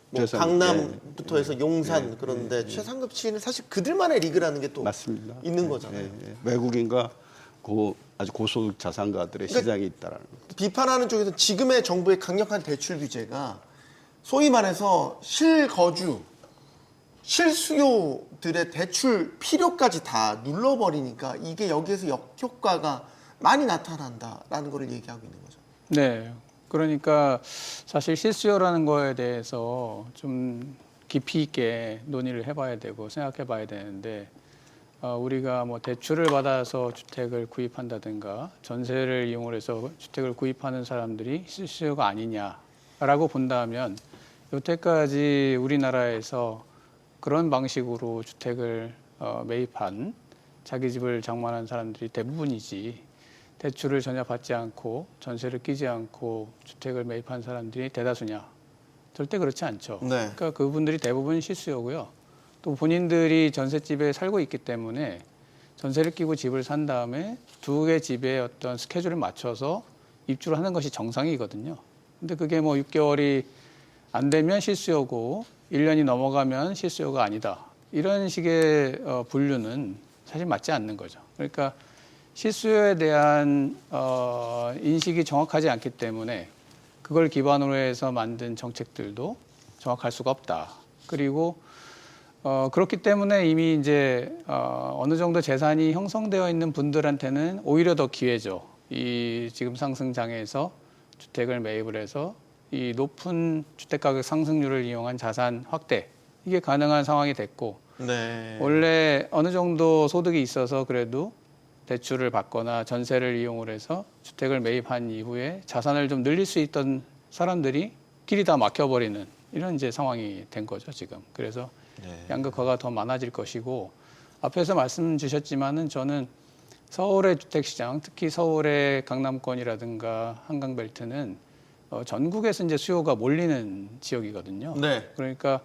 뭐 최상급, 강남부터 해서 용산 그런데 최상급지는 사실 그들만의 리그라는 게 또 맞습니다. 있는 거잖아요. 외국인과 아주 고소득 자산가들의 그러니까 시장이 있다라는 거. 비판하는 쪽에서 지금의 정부의 강력한 대출 규제가 소위 말해서 실거주, 실수요들의 대출 필요까지 다 눌러버리니까 이게 여기에서 역효과가 많이 나타난다라는 걸 얘기하고 있는 거죠. 네. 그러니까 사실 실수요라는 거에 대해서 좀 깊이 있게 논의를 해봐야 되고 생각해봐야 되는데 우리가 뭐 대출을 받아서 주택을 구입한다든가 전세를 이용을 해서 주택을 구입하는 사람들이 실수요가 아니냐라고 본다면 여태까지 우리나라에서 그런 방식으로 주택을 매입한 자기 집을 장만한 사람들이 대부분이지 대출을 전혀 받지 않고 전세를 끼지 않고 주택을 매입한 사람들이 대다수냐? 절대 그렇지 않죠. 네. 그러니까 그분들이 대부분 실수요고요. 또 본인들이 전셋집에 살고 있기 때문에 전세를 끼고 집을 산 다음에 두 개 집의 어떤 스케줄을 맞춰서 입주를 하는 것이 정상이거든요. 근데 그게 뭐 6개월이 안 되면 실수요고 1년이 넘어가면 실수요가 아니다. 이런 식의 분류는 사실 맞지 않는 거죠. 그러니까 실수요에 대한 인식이 정확하지 않기 때문에 그걸 기반으로 해서 만든 정책들도 정확할 수가 없다. 그리고 그렇기 때문에 이미 이제 어느 정도 재산이 형성되어 있는 분들한테는 오히려 더 기회죠. 이 지금 상승장에서 주택을 매입을 해서 이 높은 주택가격 상승률을 이용한 자산 확대 이게 가능한 상황이 됐고 네. 원래 어느 정도 소득이 있어서 그래도 대출을 받거나 전세를 이용을 해서 주택을 매입한 이후에 자산을 좀 늘릴 수 있던 사람들이 길이 다 막혀버리는 이런 이제 상황이 된 거죠 지금. 그래서 양극화가 더 많아질 것이고 앞에서 말씀 주셨지만은 저는 서울의 주택시장, 특히 서울의 강남권이라든가 한강벨트는 전국에서 이제 수요가 몰리는 지역이거든요. 네. 그러니까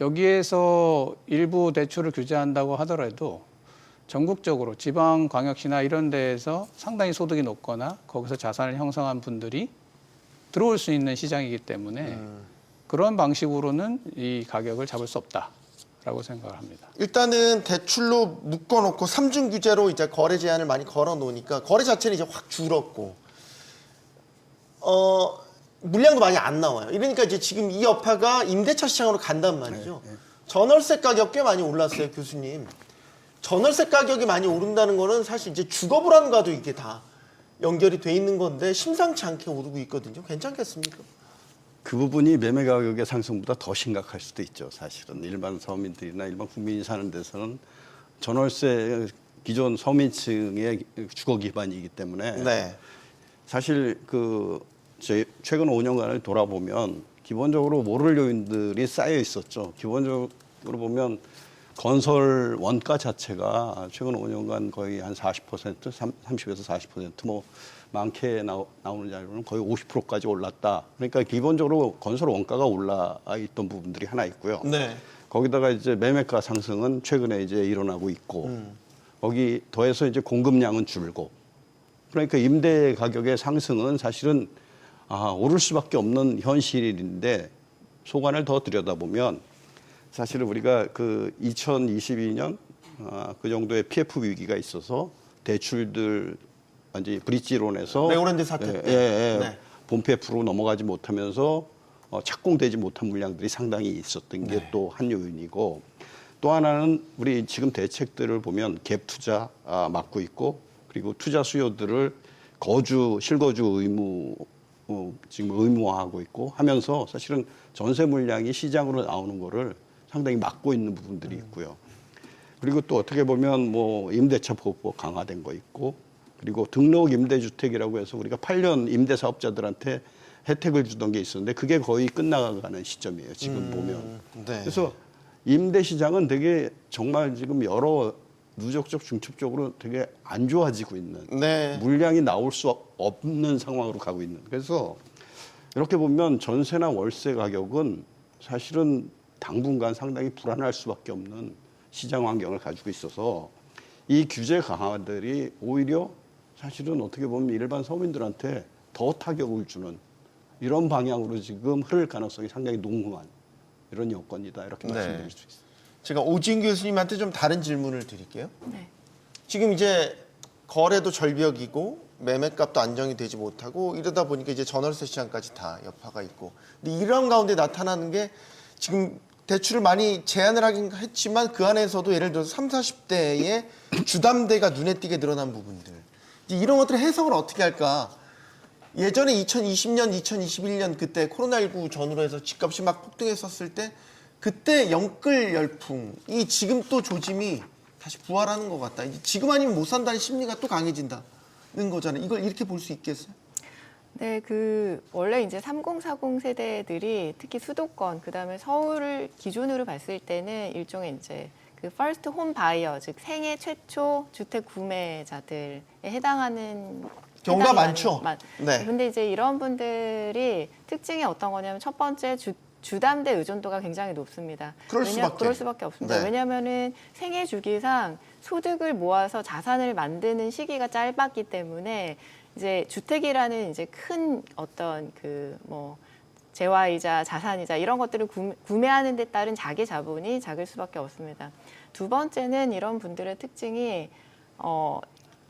여기에서 일부 대출을 규제한다고 하더라도 전국적으로 지방 광역시나 이런 데에서 상당히 소득이 높거나 거기서 자산을 형성한 분들이 들어올 수 있는 시장이기 때문에 그런 방식으로는 이 가격을 잡을 수 없다라고 생각을 합니다. 일단은 대출로 묶어놓고 삼중 규제로 이제 거래 제한을 많이 걸어놓으니까 거래 자체는 이제 확 줄었고, 물량도 많이 안 나와요. 이러니까 이제 지금 이 여파가 임대차 시장으로 간단 말이죠. 전월세 가격 꽤 많이 올랐어요, 교수님. 전월세 가격이 많이 오른다는 거는 사실 이제 주거 불안과도 이게 다 연결이 돼 있는 건데 심상치 않게 오르고 있거든요. 괜찮겠습니까? 그 부분이 매매 가격의 상승보다 더 심각할 수도 있죠. 사실은 일반 서민들이나 일반 국민이 사는 데서는 전월세 기존 서민층의 주거 기반이기 때문에 네. 사실 최근 5년간을 돌아보면 기본적으로 모를 요인들이 쌓여 있었죠. 기본적으로 보면 건설 원가 자체가 최근 5년간 거의 한 40%, 30에서 40%뭐 많게 나오는 자료는 거의 50%까지 올랐다. 그러니까 기본적으로 건설 원가가 올라 있던 부분들이 하나 있고요. 네. 거기다가 이제 매매가 상승은 최근에 이제 일어나고 있고 거기 더해서 이제 공급량은 줄고 그러니까 임대 가격의 상승은 사실은 오를 수밖에 없는 현실인데 소관을 더 들여다보면 사실은 우리가 2022년 그 정도의 PF 위기가 있어서 대출들 완전히 브릿지론에서 레고랜드 사태 때. 네. 본 PF로 넘어가지 못하면서 착공되지 못한 물량들이 상당히 있었던 게 또 한 요인이고 또 하나는 우리 지금 대책들을 보면 갭 투자 막고 있고 그리고 투자 수요들을 실거주 의무 지금 의무화하고 있고 하면서 사실은 전세 물량이 시장으로 나오는 거를 상당히 막고 있는 부분들이 있고요. 그리고 또 어떻게 보면 뭐 임대차 보호법 강화된 거 있고 그리고 등록 임대주택이라고 해서 우리가 8년 임대사업자들한테 혜택을 주던 게 있었는데 그게 거의 끝나가는 시점이에요. 지금 보면. 네. 그래서 임대시장은 되게 정말 지금 여러 누적적 중첩적으로 되게 안 좋아지고 있는 네. 물량이 나올 수 없는 상황으로 가고 있는. 그래서 이렇게 보면 전세나 월세 가격은 사실은 당분간 상당히 불안할 수밖에 없는 시장 환경을 가지고 있어서 이 규제 강화들이 오히려 사실은 어떻게 보면 일반 서민들한테 더 타격을 주는 이런 방향으로 지금 흐를 가능성이 상당히 농후한 이런 여건이다 이렇게 말씀드릴 수 있습니다. 제가 오진 교수님한테 좀 다른 질문을 드릴게요. 네. 지금 이제 거래도 절벽이고 매매값도 안정이 되지 못하고 이러다 보니까 이제 전월세 시장까지 다 여파가 있고. 근데 이런 가운데 나타나는 게 지금 대출을 많이 제한을 하긴 했지만 그 안에서도 예를 들어서 30, 40대의 주담대가 눈에 띄게 늘어난 부분들. 이제 이런 것들의 해석을 어떻게 할까? 예전에 2020년, 2021년 그때 코로나19 전후로 해서 집값이 막 폭등했었을 때 그때 영끌 열풍이 지금 또 조짐이 다시 부활하는 것 같다. 이제 지금 아니면 못 산다는 심리가 또 강해진다는 거잖아요. 이걸 이렇게 볼 수 있겠어요? 네, 원래 이제 3040 세대들이 특히 수도권, 그 다음에 서울을 기준으로 봤을 때는 일종의 이제 그 퍼스트 홈 바이어, 즉 생애 최초 주택 구매자들에 해당하는 경우가 많죠. 네. 근데 이제 이런 분들이 특징이 어떤 거냐면 첫 번째 주담대 의존도가 굉장히 높습니다. 그럴 수밖에 없습니다. 네. 왜냐하면은 생애 주기상 소득을 모아서 자산을 만드는 시기가 짧았기 때문에 이제 주택이라는 이제 큰 어떤 재화이자 자산이자 이런 것들을 구매하는 데 따른 자기 자본이 작을 수밖에 없습니다. 두 번째는 이런 분들의 특징이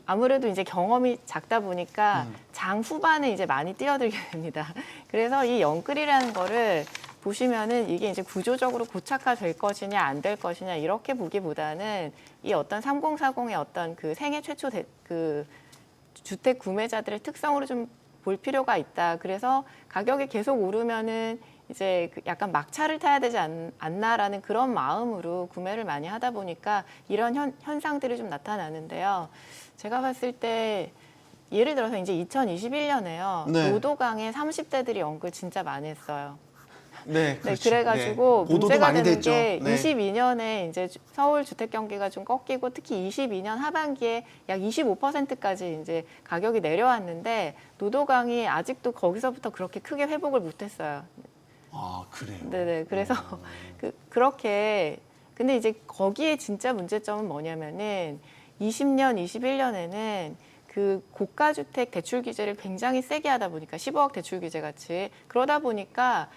아무래도 이제 경험이 작다 보니까 장 후반에 이제 많이 뛰어들게 됩니다. 그래서 이 영끌이라는 거를 보시면은 이게 이제 구조적으로 고착화될 것이냐 안 될 것이냐 이렇게 보기보다는 이 어떤 3040의 어떤 그 생애 최초 그 주택 구매자들의 특성으로 좀 볼 필요가 있다. 그래서 가격이 계속 오르면은 이제 약간 막차를 타야 되지 않나라는 그런 마음으로 구매를 많이 하다 보니까 이런 현상들이 좀 나타나는데요. 제가 봤을 때 예를 들어서 이제 2021년에요. 네. 노도강에 30대들이 연끌 진짜 많이 했어요. 네, 그렇죠. 네, 그래가지고 네. 보도도 문제가 많이 되는 됐죠. 게 네. 22년에 이제 서울 주택 경기가 좀 꺾이고 특히 22년 하반기에 약 25%까지 이제 가격이 내려왔는데 노도강이 아직도 거기서부터 그렇게 크게 회복을 못했어요. 아, 그래요? 네네. 그래서 그렇게 근데 이제 거기에 진짜 문제점은 뭐냐면은 20년, 21년에는 그 고가주택 대출 규제를 굉장히 세게 하다 보니까 15억 대출 규제 같이 그러다 보니까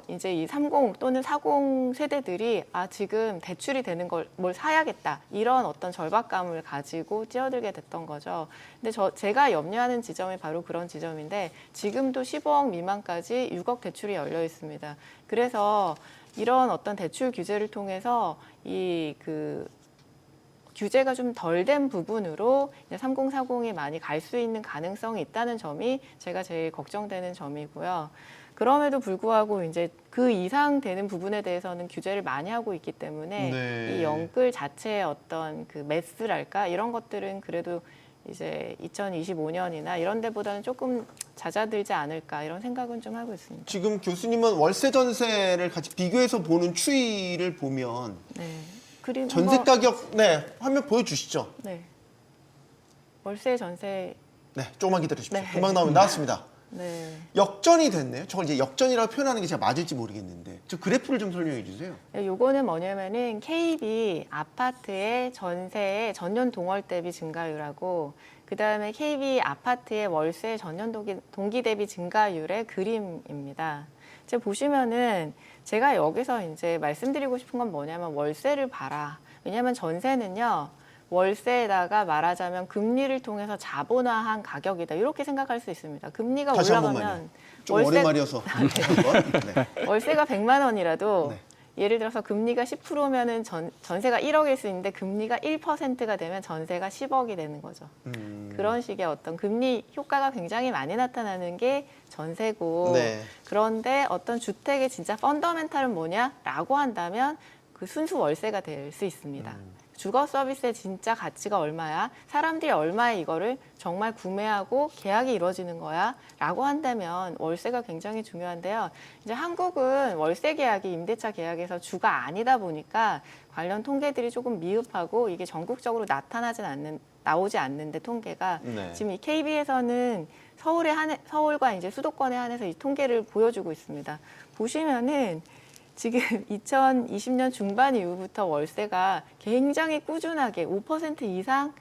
이제 이 30 또는 40 세대들이 지금 대출이 되는 걸 뭘 사야겠다 이런 어떤 절박감을 가지고 뛰어들게 됐던 거죠. 근데 제가 염려하는 지점이 바로 그런 지점인데 지금도 15억 미만까지 6억 대출이 열려 있습니다. 그래서 이런 어떤 대출 규제를 통해서 규제가 좀 덜 된 부분으로 3040이 많이 갈 수 있는 가능성이 있다는 점이 제가 제일 걱정되는 점이고요. 그럼에도 불구하고 이제 그 이상 되는 부분에 대해서는 규제를 많이 하고 있기 때문에 네. 이 영끌 자체의 어떤 그 매스랄까 이런 것들은 그래도 이제 2025년이나 이런 데보다는 조금 잦아들지 않을까 이런 생각은 좀 하고 있습니다. 지금 교수님은 월세 전세를 같이 비교해서 보는 추이를 보면 네. 그림 전세 한번- 가격 화면 보여주시죠. 네. 월세 전세 네, 조금만 기다리십시오. 네. 금방 나왔습니다. 네. 역전이 됐네요. 저걸 이제 역전이라고 표현하는 게 제가 맞을지 모르겠는데 저 그래프를 좀 설명해 주세요. 네, 요거는 뭐냐면은 KB 아파트의 전세의 전년 동월 대비 증가율하고 그다음에 KB 아파트의 월세 전년 동기 대비 증가율의 그림입니다. 지금 보시면은 제가 여기서 이제 말씀드리고 싶은 건 뭐냐면 월세를 봐라. 왜냐하면 전세는요. 월세에다가 말하자면 금리를 통해서 자본화한 가격이다. 이렇게 생각할 수 있습니다. 금리가 다시 한 올라가면 번만요. 좀 오랜만이어서 네. 월세가 100만 원이라도 네. 예를 들어서 금리가 10%면은 전세가 1억일 수 있는데 금리가 1%가 되면 전세가 10억이 되는 거죠. 그런 식의 어떤 금리 효과가 굉장히 많이 나타나는 게 전세고 네. 그런데 어떤 주택의 진짜 펀더멘탈은 뭐냐라고 한다면 그 순수 월세가 될 수 있습니다. 주거 서비스의 진짜 가치가 얼마야? 사람들이 얼마에 이거를 정말 구매하고 계약이 이루어지는 거야? 라고 한다면 월세가 굉장히 중요한데요. 이제 한국은 월세 계약이 임대차 계약에서 주가 아니다 보니까 관련 통계들이 조금 미흡하고 이게 전국적으로 나오지 않는데 통계가 네. 지금 이 KB에서는 서울과 이제 수도권에 한해서 이 통계를 보여주고 있습니다. 보시면은 지금 2020년 중반 이후부터 월세가 굉장히 꾸준하게 5% 이상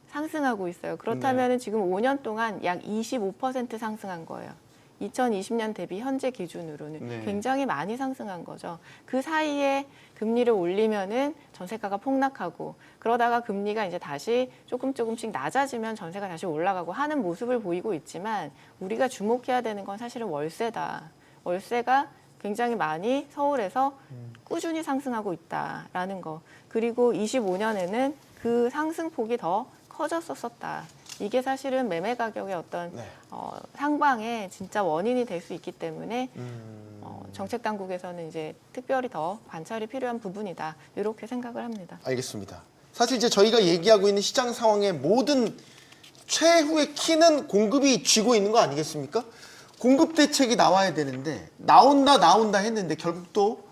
상승하고 있어요. 그렇다면 지금 5년 동안 약 25% 상승한 거예요. 2020년 대비 현재 기준으로는 네. 굉장히 많이 상승한 거죠. 그 사이에 금리를 올리면은 전세가가 폭락하고 그러다가 금리가 이제 다시 조금씩 낮아지면 전세가 다시 올라가고 하는 모습을 보이고 있지만 우리가 주목해야 되는 건 사실은 월세다. 월세가 굉장히 많이 서울에서 꾸준히 상승하고 있다라는 거. 그리고 25년에는 그 상승폭이 더 커졌었다. 이게 사실은 매매 가격의 어떤 네. 상방의 진짜 원인이 될 수 있기 때문에 정책 당국에서는 이제 특별히 더 관찰이 필요한 부분이다. 이렇게 생각을 합니다. 알겠습니다. 사실 이제 저희가 얘기하고 있는 시장 상황의 모든 최후의 키는 공급이 쥐고 있는 거 아니겠습니까? 공급 대책이 나와야 되는데 나온다 했는데 결국 또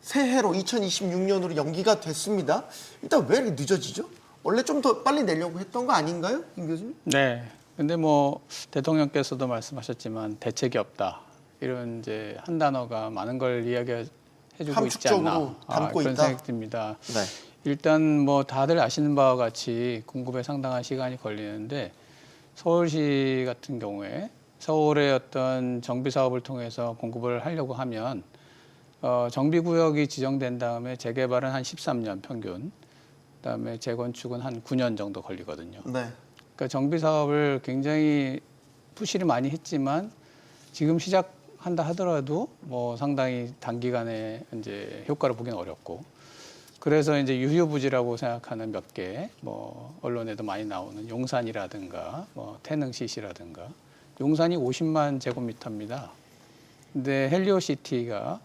새해로 2026년으로 연기가 됐습니다. 일단 왜 이렇게 늦어지죠? 원래 좀 더 빨리 내려고 했던 거 아닌가요, 김 교수님? 네. 근데 뭐 대통령께서도 말씀하셨지만 대책이 없다. 이런 이제 한 단어가 많은 걸 이야기해 주고 있지 않나. 함축적으로 담고 그런 있다? 생각이 듭니다. 네. 일단 뭐 다들 아시는 바와 같이 공급에 상당한 시간이 걸리는데 서울시 같은 경우에 서울의 어떤 정비 사업을 통해서 공급을 하려고 하면 정비 구역이 지정된 다음에 재개발은 한 13년 평균, 그다음에 재건축은 한 9년 정도 걸리거든요. 네. 그러니까 정비 사업을 굉장히 푸시를 많이 했지만 지금 시작한다 하더라도 뭐 상당히 단기간에 이제 효과를 보기는 어렵고 그래서 이제 유효부지라고 생각하는 몇 개 뭐 언론에도 많이 나오는 용산이라든가 뭐 태능시시라든가 용산이 50만 제곱미터입니다. 근데 헬리오시티가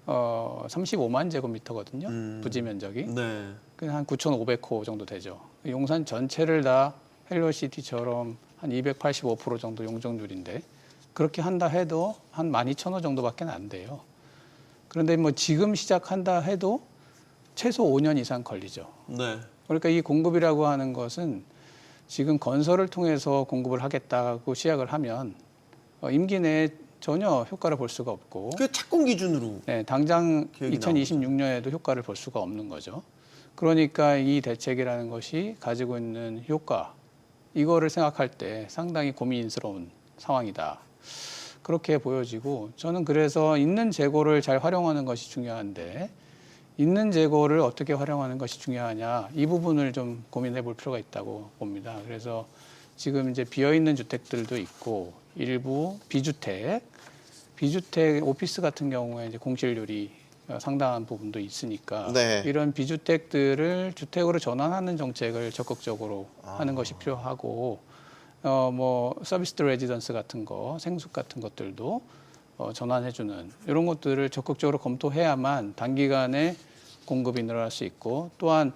35만 제곱미터거든요. 부지 면적이. 네. 한 9,500호 정도 되죠. 용산 전체를 다 헬로시티처럼 한 285% 정도 용적률인데 그렇게 한다 해도 한 12,000호 정도밖에 안 돼요. 그런데 뭐 지금 시작한다 해도 최소 5년 이상 걸리죠. 네. 그러니까 이 공급이라고 하는 것은 지금 건설을 통해서 공급을 하겠다고 시작을 하면 임기 내에 전혀 효과를 볼 수가 없고 그 착공 기준으로. 네, 당장 계획이 2026년에도 효과를 볼 수가 없는 거죠. 그러니까 이 대책이라는 것이 가지고 있는 효과, 이거를 생각할 때 상당히 고민스러운 상황이다. 그렇게 보여지고 저는 그래서 있는 재고를 잘 활용하는 것이 중요한데 있는 재고를 어떻게 활용하는 것이 중요하냐 이 부분을 좀 고민해 볼 필요가 있다고 봅니다. 그래서 지금 이제 비어 있는 주택들도 있고 일부 비주택 오피스 같은 경우에 이제 공실률이 상당한 부분도 있으니까 네. 이런 비주택들을 주택으로 전환하는 정책을 적극적으로 하는 것이 필요하고 뭐 서비스 레지던스 같은 거 생숙 같은 것들도 전환해주는 이런 것들을 적극적으로 검토해야만 단기간에 공급이 늘어날 수 있고 또한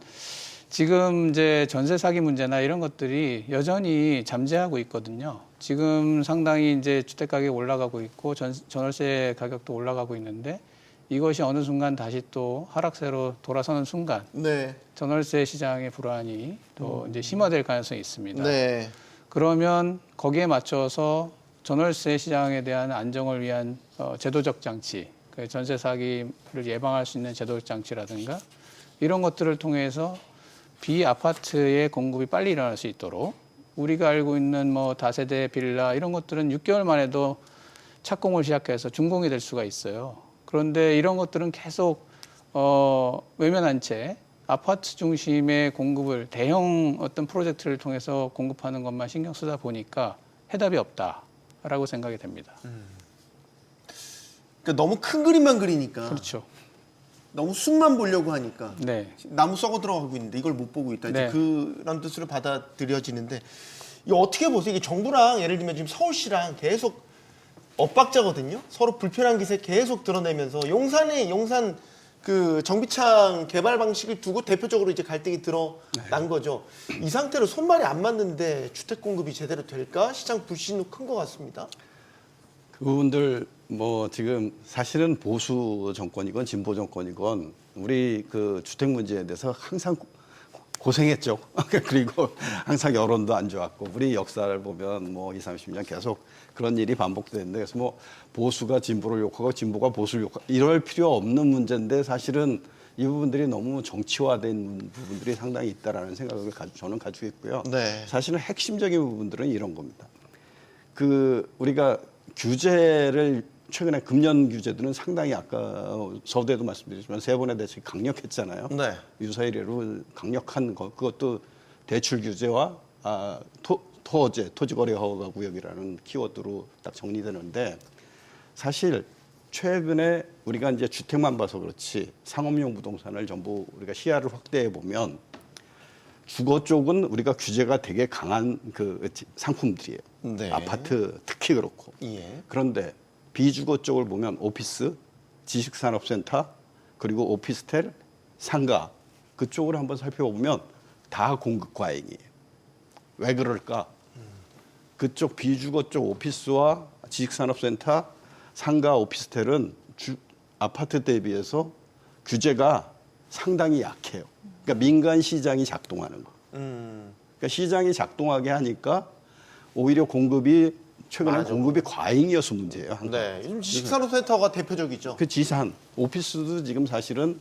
지금 이제 전세 사기 문제나 이런 것들이 여전히 잠재하고 있거든요. 지금 상당히 이제 주택 가격이 올라가고 있고 전월세 가격도 올라가고 있는데 이것이 어느 순간 다시 또 하락세로 돌아서는 순간 네. 전월세 시장의 불안이 또 이제 심화될 가능성이 있습니다. 네. 그러면 거기에 맞춰서 전월세 시장에 대한 안정을 위한 제도적 장치, 전세 사기를 예방할 수 있는 제도적 장치라든가 이런 것들을 통해서 비아파트의 공급이 빨리 일어날 수 있도록 우리가 알고 있는 뭐 다세대 빌라 이런 것들은 6개월 만에도 착공을 시작해서 준공이 될 수가 있어요. 그런데 이런 것들은 계속 외면한 채 아파트 중심의 공급을 대형 어떤 프로젝트를 통해서 공급하는 것만 신경 쓰다 보니까 해답이 없다라고 생각이 됩니다. 그러니까 너무 큰 그림만 그리니까. 그렇죠. 너무 숲만 보려고 하니까. 네. 나무 썩어 들어가고 있는데 이걸 못 보고 있다. 이제 네. 그런 뜻으로 받아들여지는데 이거 어떻게 보세요? 이게 정부랑 예를 들면 지금 서울시랑 계속 엇박자거든요. 서로 불편한 기세 계속 드러내면서 용산 그 정비창 개발 방식을 두고 대표적으로 이제 갈등이 드러난 거죠. 이 상태로 손발이 안 맞는데 주택 공급이 제대로 될까? 시장 불신도 큰 것 같습니다. 그분들 뭐 지금 사실은 보수 정권이건 진보 정권이건 우리 그 주택 문제에 대해서 항상 고생했죠. 그리고 항상 여론도 안 좋았고 우리 역사를 보면 뭐 20, 30년 계속 그런 일이 반복되는데 그래서 뭐 보수가 진보를 욕하고 진보가 보수를 욕하고 이럴 필요 없는 문제인데 사실은 이 부분들이 너무 정치화된 부분들이 상당히 있다라는 생각을 저는 가지고 있고요. 네. 사실은 핵심적인 부분들은 이런 겁니다. 그 우리가 규제를 최근에 금연 규제들은 상당히 아까 서두에도 말씀드렸지만 세 번의 대책이 강력했잖아요. 네. 유사이례로 강력한 거 그것도 대출 규제와 토지 거래 허가 구역이라는 키워드로 딱 정리되는데 사실 최근에 우리가 이제 주택만 봐서 그렇지 상업용 부동산을 전부 우리가 시야를 확대해 보면 주거 쪽은 우리가 규제가 되게 강한 그 상품들이에요. 네. 아파트 특히 그렇고. 예. 그런데 비주거 쪽을 보면 오피스, 지식산업센터, 그리고 오피스텔, 상가 그쪽을 한번 살펴보면 다 공급 과잉이에요. 왜 그럴까? 그쪽 비주거 쪽 오피스와 지식산업센터, 상가, 오피스텔은 아파트 대비해서 규제가 상당히 약해요. 그러니까 민간 시장이 작동하는 거. 그러니까 시장이 작동하게 하니까 오히려 공급이 최근에 맞아. 공급이 과잉이어서 문제예요. 항상. 네. 요즘 지식산업센터가 대표적이죠. 그 지산 오피스도 지금 사실은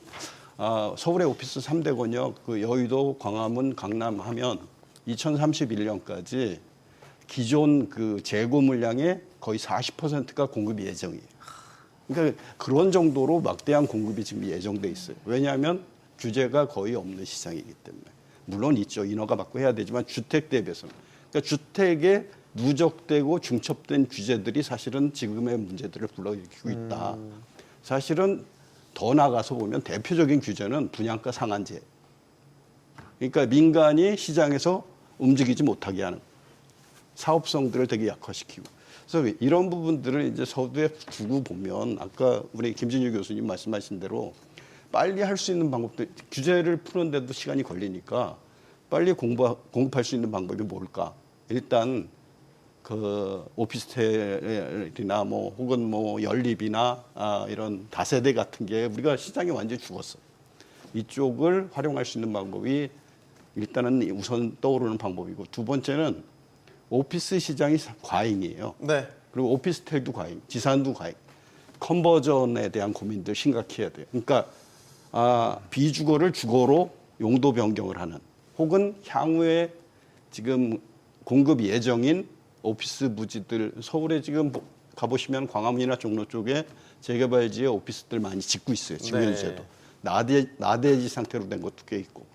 서울의 오피스 3대 권역 그 여의도, 광화문, 강남 하면 2031년까지 기존 그 재고 물량의 거의 40%가 공급 예정이에요. 그러니까 그런 정도로 막대한 공급이 지금 예정돼 있어요. 왜냐하면 규제가 거의 없는 시장이기 때문에. 물론 있죠. 인허가 받고 해야 되지만 주택 대비해서는. 그러니까 주택에 누적되고 중첩된 규제들이 사실은 지금의 문제들을 불러일으키고 있다. 사실은 더 나가서 보면 대표적인 규제는 분양가 상한제. 그러니까 민간이 시장에서 움직이지 못하게 하는 사업성들을 되게 약화시키고. 그래서 이런 부분들을 이제 서두에 두고 보면 아까 우리 김진유 교수님 말씀하신 대로 빨리 할 수 있는 방법들 규제를 푸는데도 시간이 걸리니까 빨리 공급할 수 있는 방법이 뭘까? 일단 그 오피스텔이나 뭐 혹은 뭐 연립이나 이런 다세대 같은 게 우리가 시장이 완전히 죽었어. 이쪽을 활용할 수 있는 방법이 일단은 우선 떠오르는 방법이고 두 번째는 오피스 시장이 과잉이에요. 네. 그리고 오피스텔도 과잉, 지산도 과잉. 컨버전에 대한 고민들 심각해야 돼요. 그러니까 비주거를 주거로 용도 변경을 하는 혹은 향후에 지금 공급 예정인 오피스 부지들 서울에 지금 가보시면 광화문이나 종로 쪽에 재개발지에 오피스들 많이 짓고 있어요. 지금 현재도. 나대지 상태로 된 것도 꽤 있고.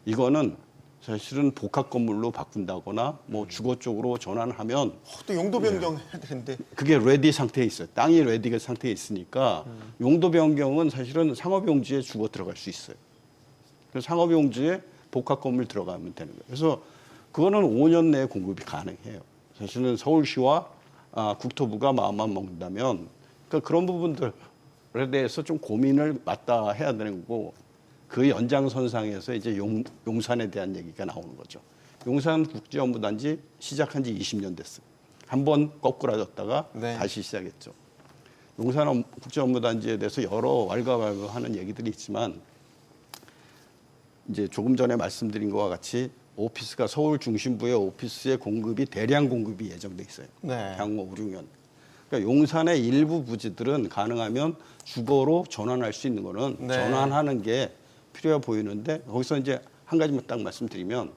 이거는 사실은 복합 건물로 바꾼다거나 뭐 주거 쪽으로 전환하면 또 용도 변경해야 되는데. 그게 레디 상태에 있어요. 땅이 레디 상태에 있으니까 용도 변경은 사실은 상업용지에 주거 들어갈 수 있어요. 그래서 상업용지에 복합 건물 들어가면 되는 거예요. 그래서 그거는 5년 내에 공급이 가능해요. 사실은 서울시와 국토부가 마음만 먹는다면 그러니까 그런 부분들에 대해서 좀 고민을 맞다 해야 되는 거고 그 연장선상에서 이제 용산에 대한 얘기가 나오는 거죠. 용산 국제업무단지 시작한 지 20년 됐어요. 한번 거꾸라졌다가 네. 다시 시작했죠. 용산 국제업무단지에 대해서 여러 왈가왈부하는 얘기들이 있지만 이제 조금 전에 말씀드린 것과 같이 오피스가 서울 중심부의 오피스의 공급이 대량 공급이 예정돼 있어요. 네. 향후 5, 6년. 그러니까 용산의 일부 부지들은 가능하면 주거로 전환할 수 있는 거는 네. 전환하는 게 필요해 보이는데 거기서 이제 한 가지만 딱 말씀드리면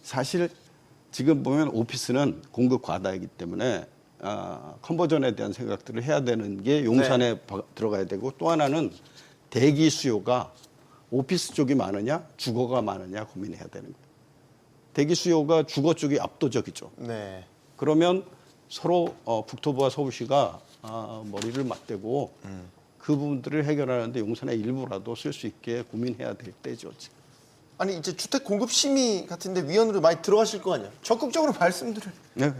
사실 지금 보면 오피스는 공급 과다이기 때문에 컨버전에 대한 생각들을 해야 되는 게 용산에 들어가야 되고 또 하나는 대기 수요가 오피스 쪽이 많으냐 주거가 많으냐 고민해야 되는 거예요. 대기 수요가 주거 쪽이 압도적이죠. 네. 그러면 서로 국토부와 서울시가 머리를 맞대고 그 부분들을 해결하는데 용산의 일부라도 쓸 수 있게 고민해야 될 때죠. 지금. 아니 이제 주택 공급 심의 같은데 위원으로 많이 들어가실 거 아니에요. 적극적으로 말씀들을 네.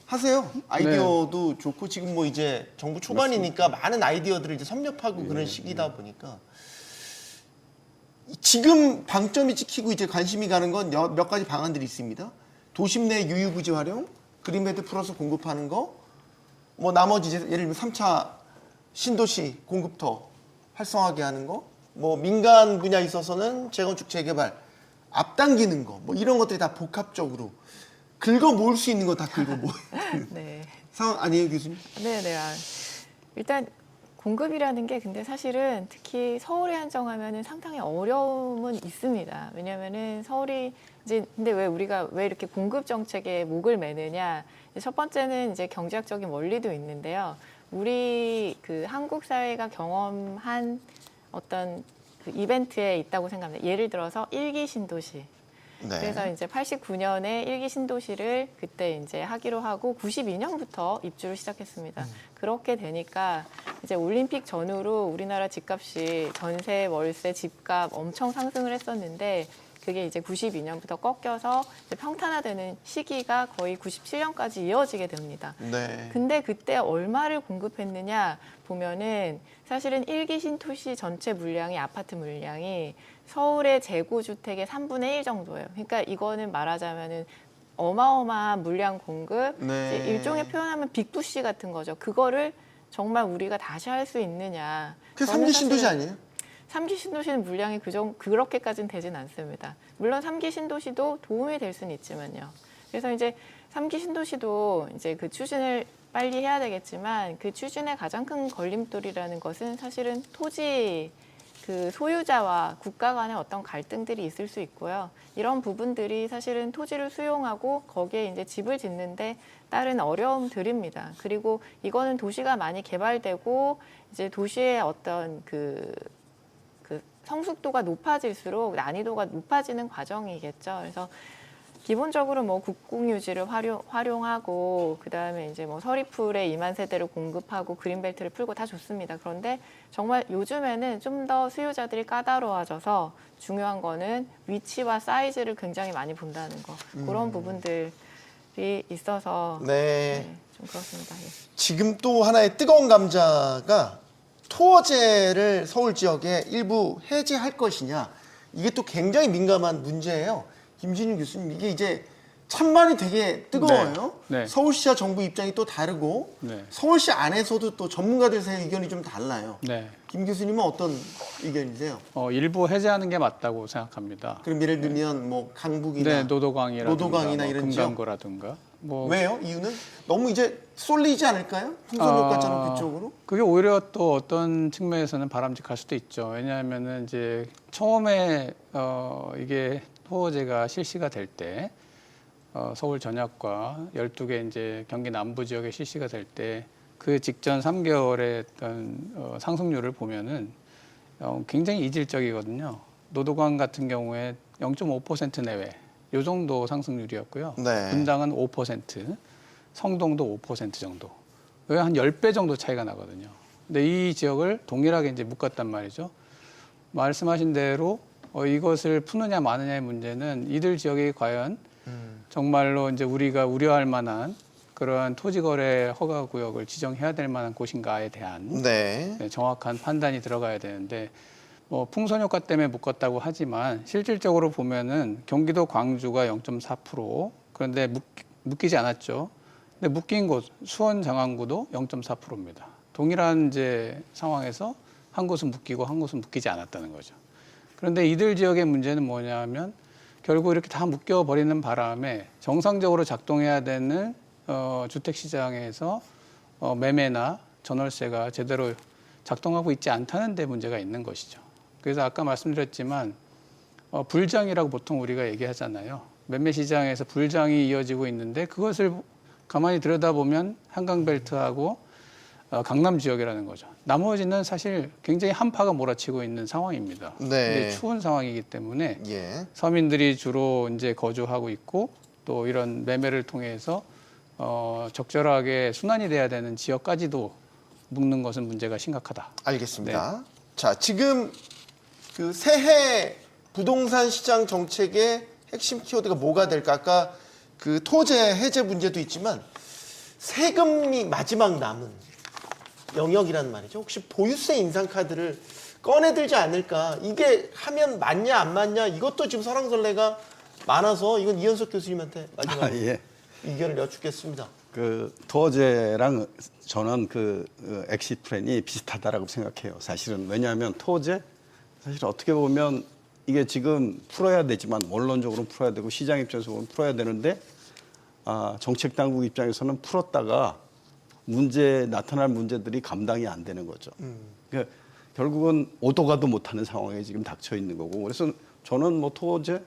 하세요. 아이디어도 좋고 지금 뭐 이제 정부 초반이니까 많은 아이디어들을 이제 섭렵하고 그런 시기다 보니까 지금 방점이 찍히고 이제 관심이 가는 건 몇 가지 방안들이 있습니다. 도심 내 유휴부지 활용, 그린벨트 풀어서 공급하는 거, 뭐 나머지 이제 예를 들면 3차 신도시 공급 더 활성화하게 하는 거, 뭐 민간 분야에 있어서는 재건축 재개발 앞당기는 거, 뭐 이런 것들이 다 복합적으로 긁어 모을 수 있는 거 다 긁어 모을 네. 상황 아니에요, 교수님? 네. 일단 공급이라는 게 근데 사실은 특히 서울에 한정하면은 상당히 어려움은 있습니다. 왜냐하면은 서울이 이제 근데 왜 우리가 왜 이렇게 공급 정책에 목을 매느냐? 첫 번째는 이제 경제학적인 원리도 있는데요. 우리 그 한국 사회가 경험한 어떤 그 이벤트에 있다고 생각합니다. 예를 들어서 일기 신도시. 네. 그래서 이제 89년에 일기 신도시를 그때 이제 하기로 하고 92년부터 입주를 시작했습니다. 그렇게 되니까 이제 올림픽 전후로 우리나라 집값이 전세, 월세, 집값 엄청 상승을 했었는데 그게 이제 92년부터 꺾여서 이제 평탄화되는 시기가 거의 97년까지 이어지게 됩니다. 네. 근데 그때 얼마를 공급했느냐 보면은 사실은 일기 신도시 전체 물량이 아파트 물량이 서울의 재고주택의 3분의 1 정도예요. 그러니까 이거는 말하자면은 어마어마한 물량 공급, 네. 이제 일종의 표현하면 빅부시 같은 거죠. 그거를 정말 우리가 다시 할 수 있느냐. 그 저는 3기 신도시 사실은 아니에요? 3기 신도시는 물량이 그렇게까지는 되진 않습니다. 물론 3기 신도시도 도움이 될 수는 있지만요. 그래서 이제 3기 신도시도 이제 그 추진을 빨리 해야 되겠지만 그 추진의 가장 큰 걸림돌이라는 것은 사실은 토지 그 소유자와 국가 간의 어떤 갈등들이 있을 수 있고요. 이런 부분들이 사실은 토지를 수용하고 거기에 이제 집을 짓는데 따른 어려움들입니다. 그리고 이거는 도시가 많이 개발되고 이제 도시의 어떤 그 성숙도가 높아질수록 난이도가 높아지는 과정이겠죠. 그래서 기본적으로 뭐 국공유지를 활용하고 그다음에 이제 뭐 서리풀에 2만 세대를 공급하고 그린벨트를 풀고 다 좋습니다. 그런데 정말 요즘에는 좀 더 수요자들이 까다로워져서 중요한 거는 위치와 사이즈를 굉장히 많이 본다는 거. 그런 부분들이 있어서 네. 좀 그렇습니다. 예. 지금 또 하나의 뜨거운 감자가 토어제를 서울 지역에 일부 해제할 것이냐. 이게 또 굉장히 민감한 문제예요. 김진윤 교수님, 이게 이제 찬반이 되게 뜨거워요. 네. 네. 서울시와 정부 입장이 또 다르고 네. 서울시 안에서도 또 전문가들 사이 의견이 좀 달라요. 네. 김 교수님은 어떤 의견이세요? 일부 해제하는 게 맞다고 생각합니다. 그럼 예를 들면 뭐 강북이나 네, 노도강이라든가 이런 지역? 금강구라든가 뭐 왜요? 이유는 너무 이제 쏠리지 않을까요? 풍선효과처럼 그쪽으로? 그게 오히려 또 어떤 측면에서는 바람직할 수도 있죠. 왜냐하면은 이제 처음에 이게 토어제가 실시가 될 때 서울 전역과 12개 이제 경기 남부 지역에 실시가 될 때 그 직전 3개월의 어떤 상승률을 보면은 굉장히 이질적이거든요. 노도강 같은 경우에 0.5% 내외 요 정도 상승률이었고요. 네. 분당은 5%, 성동도 5% 정도. 왜 한 10배 정도 차이가 나거든요. 근데 이 지역을 동일하게 이제 묶었단 말이죠. 말씀하신 대로 이것을 푸느냐 마느냐의 문제는 이들 지역이 과연 정말로 이제 우리가 우려할 만한 그러한 토지거래 허가구역을 지정해야 될 만한 곳인가에 대한 네. 정확한 판단이 들어가야 되는데 뭐 풍선 효과 때문에 묶었다고 하지만 실질적으로 보면은 경기도 광주가 0.4% 그런데 묶이지 않았죠. 근데 묶인 곳 수원 장안구도 0.4%입니다. 동일한 이제 상황에서 한 곳은 묶이고 한 곳은 묶이지 않았다는 거죠. 그런데 이들 지역의 문제는 뭐냐면 결국 이렇게 다 묶여버리는 바람에 정상적으로 작동해야 되는 주택시장에서 매매나 전월세가 제대로 작동하고 있지 않다는 데 문제가 있는 것이죠. 그래서 아까 말씀드렸지만 불장이라고 보통 우리가 얘기하잖아요. 매매시장에서 불장이 이어지고 있는데 그것을 가만히 들여다보면 한강벨트하고 강남 지역이라는 거죠. 나머지는 사실 굉장히 한파가 몰아치고 있는 상황입니다. 네. 근데 추운 상황이기 때문에 예. 서민들이 주로 이제 거주하고 있고 또 이런 매매를 통해서 적절하게 순환이 돼야 되는 지역까지도 묶는 것은 문제가 심각하다. 알겠습니다. 자, 지금 그 새해 부동산 시장 정책의 핵심 키워드가 뭐가 될까? 아까 그 토제 해제 문제도 있지만 세금이 마지막 남은 영역이란 말이죠. 혹시 보유세 인상 카드를 꺼내들지 않을까? 이게 하면 맞냐 안 맞냐? 이것도 지금 설왕설래가 많아서 이건 이현석 교수님한테 마지막 예. 의견을 여쭙겠습니다. 그 토어제랑 저는 그 엑시트 플랜이 비슷하다라고 생각해요. 사실은 왜냐하면 토어제 사실 어떻게 보면 이게 지금 풀어야 되지만 원론적으로 풀어야 되고 시장 입장에서 보면 풀어야 되는데 정책 당국 입장에서는 풀었다가 나타날 문제들이 감당이 안 되는 거죠. 그러니까 결국은 오도 가도 못하는 상황에 지금 닥쳐 있는 거고 그래서 저는 뭐 토어제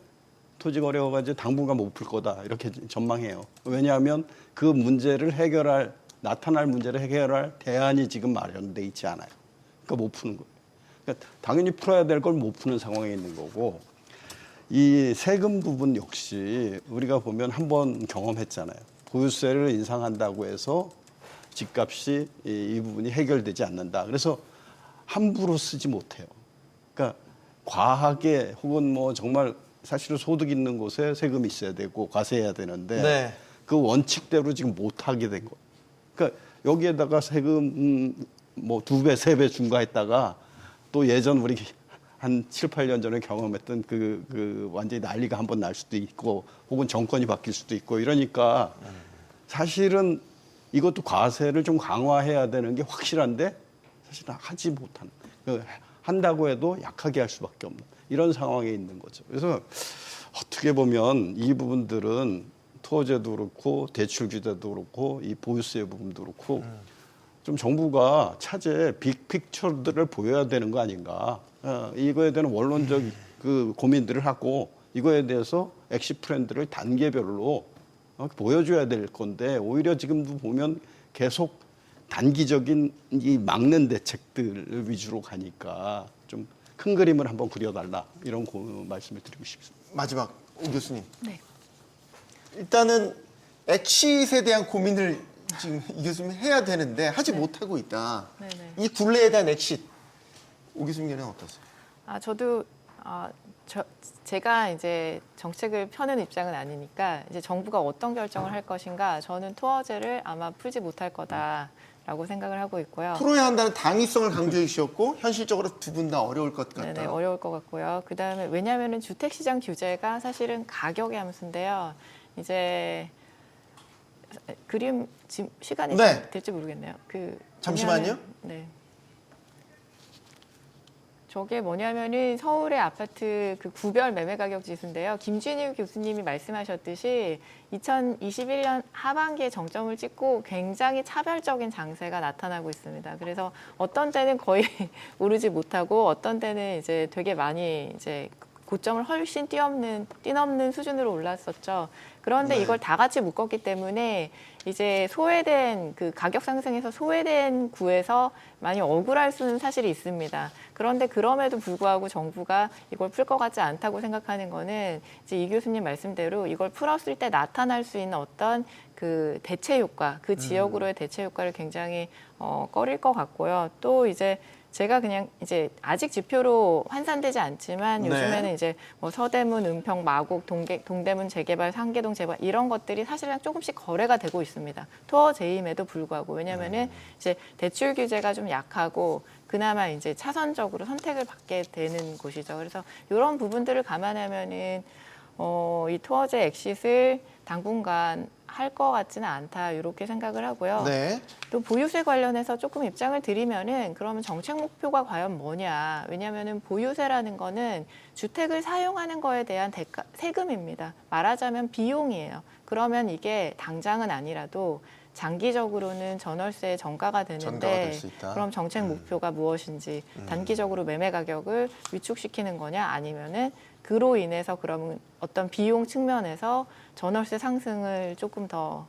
토지거래가 이제 당분간 못 풀 거다 이렇게 전망해요. 왜냐하면 그 문제를 나타날 문제를 해결할 대안이 지금 마련돼 있지 않아요. 그러니까 못 푸는 거예요. 그러니까 당연히 풀어야 될 걸 못 푸는 상황에 있는 거고, 이 세금 부분 역시 우리가 보면 한번 경험했잖아요. 보유세를 인상한다고 해서 집값이 이 부분이 해결되지 않는다. 그래서 함부로 쓰지 못해요. 그러니까 과하게 혹은 뭐 정말 사실은 소득 있는 곳에 세금이 있어야 되고 과세해야 되는데 네. 그 원칙대로 지금 못하게 된 거예요. 그러니까 여기에다가 세금 뭐 2배, 3배 중과했다가 또 예전 우리 한 7, 8년 전에 경험했던 그 완전히 난리가 한번 날 수도 있고 혹은 정권이 바뀔 수도 있고 이러니까 사실은 이것도 과세를 좀 강화해야 되는 게 확실한데 사실은 하지 못하는, 한다고 해도 약하게 할 수밖에 없는 이런 상황에 있는 거죠. 그래서 어떻게 보면 이 부분들은 토지도 그렇고 대출 규제도 그렇고 이 보유세 부분도 그렇고 좀 정부가 차제 빅픽처들을 보여야 되는 거 아닌가. 이거에 대한 원론적 그 고민들을 하고 이거에 대해서 엑시 플랜들을 단계별로 보여줘야 될 건데 오히려 지금도 보면 계속 단기적인 이 막는 대책들 위주로 가니까 좀 큰 그림을 한번 그려달라 이런 말씀을 드리고 싶습니다. 마지막 오 교수님. 네. 일단은 엑시트에 대한 고민을 지금 이 교수님 해야 되는데 하지 못하고 있다. 네네. 이 굴레에 대한 엑시트. 오 교수님은 어떠세요? 저도 제가 이제 정책을 펴는 입장은 아니니까 이제 정부가 어떤 결정을 할 것인가 저는 토어제를 아마 풀지 못할 거다라고 생각을 하고 있고요. 풀어야 한다는 당위성을 강조해 주셨고 현실적으로 두 분 다 어려울 것 같다. 네네, 어려울 것 같고요. 그다음에 왜냐하면은 주택시장 규제가 사실은 가격의 함수인데요. 이제 그림 지금 시간이 네. 될지 모르겠네요. 잠시만요. 네. 저게 뭐냐면은 서울의 아파트 그 구별 매매 가격 지수인데요. 김준일 교수님이 말씀하셨듯이 2021년 하반기에 정점을 찍고 굉장히 차별적인 장세가 나타나고 있습니다. 그래서 어떤 때는 거의 오르지 못하고 어떤 때는 이제 되게 많이 이제 고점을 훨씬 뛰넘는 수준으로 올랐었죠. 그런데 네. 이걸 다 같이 묶었기 때문에 이제 소외된 그 가격 상승에서 소외된 구에서 많이 억울할 수는 사실이 있습니다. 그런데 그럼에도 불구하고 정부가 이걸 풀 것 같지 않다고 생각하는 거는 이제 이 교수님 말씀대로 이걸 풀었을 때 나타날 수 있는 어떤 그 대체 효과, 그 지역으로의 대체 효과를 굉장히 꺼릴 것 같고요. 또 이제 제가 그냥 이제 아직 지표로 환산되지 않지만 네. 요즘에는 이제 뭐 서대문, 은평, 마곡, 동대문 재개발, 상계동 재개발 이런 것들이 사실은 조금씩 거래가 되고 있습니다. 토어 제임에도 불구하고 왜냐하면은 이제 대출 규제가 좀 약하고 그나마 이제 차선적으로 선택을 받게 되는 곳이죠. 그래서 이런 부분들을 감안하면은 이 토어제 엑싯을 당분간 할 것 같지는 않다 이렇게 생각을 하고요. 네. 또 보유세 관련해서 조금 입장을 드리면은 그러면 정책 목표가 과연 뭐냐? 왜냐하면은 보유세라는 거는 주택을 사용하는 거에 대한 세금입니다. 말하자면 비용이에요. 그러면 이게 당장은 아니라도 장기적으로는 전월세의 전가가 전가가 되는데 될 수 있다. 그럼 정책 목표가 무엇인지 단기적으로 매매 가격을 위축시키는 거냐 아니면은 그로 인해서 그러면 어떤 비용 측면에서 전월세 상승을 조금 더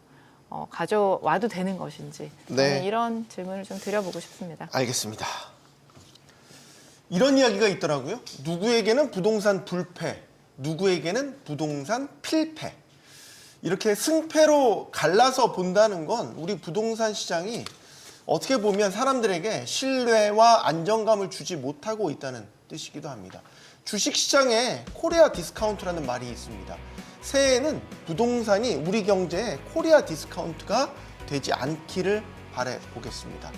가져와도 되는 것인지 저는 네. 이런 질문을 좀 드려보고 싶습니다. 알겠습니다. 이런 이야기가 있더라고요. 누구에게는 부동산 불패, 누구에게는 부동산 필패. 이렇게 승패로 갈라서 본다는 건 우리 부동산 시장이 어떻게 보면 사람들에게 신뢰와 안정감을 주지 못하고 있다는 뜻이기도 합니다. 주식시장에 코리아 디스카운트라는 말이 있습니다. 새해에는 부동산이 우리 경제의 코리아 디스카운트가 되지 않기를 바라보겠습니다.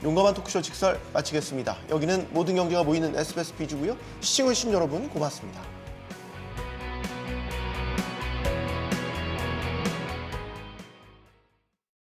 용감한 토크쇼 직설 마치겠습니다. 여기는 모든 경제가 모이는 SBS 비주고요. 시청해주신 여러분 고맙습니다.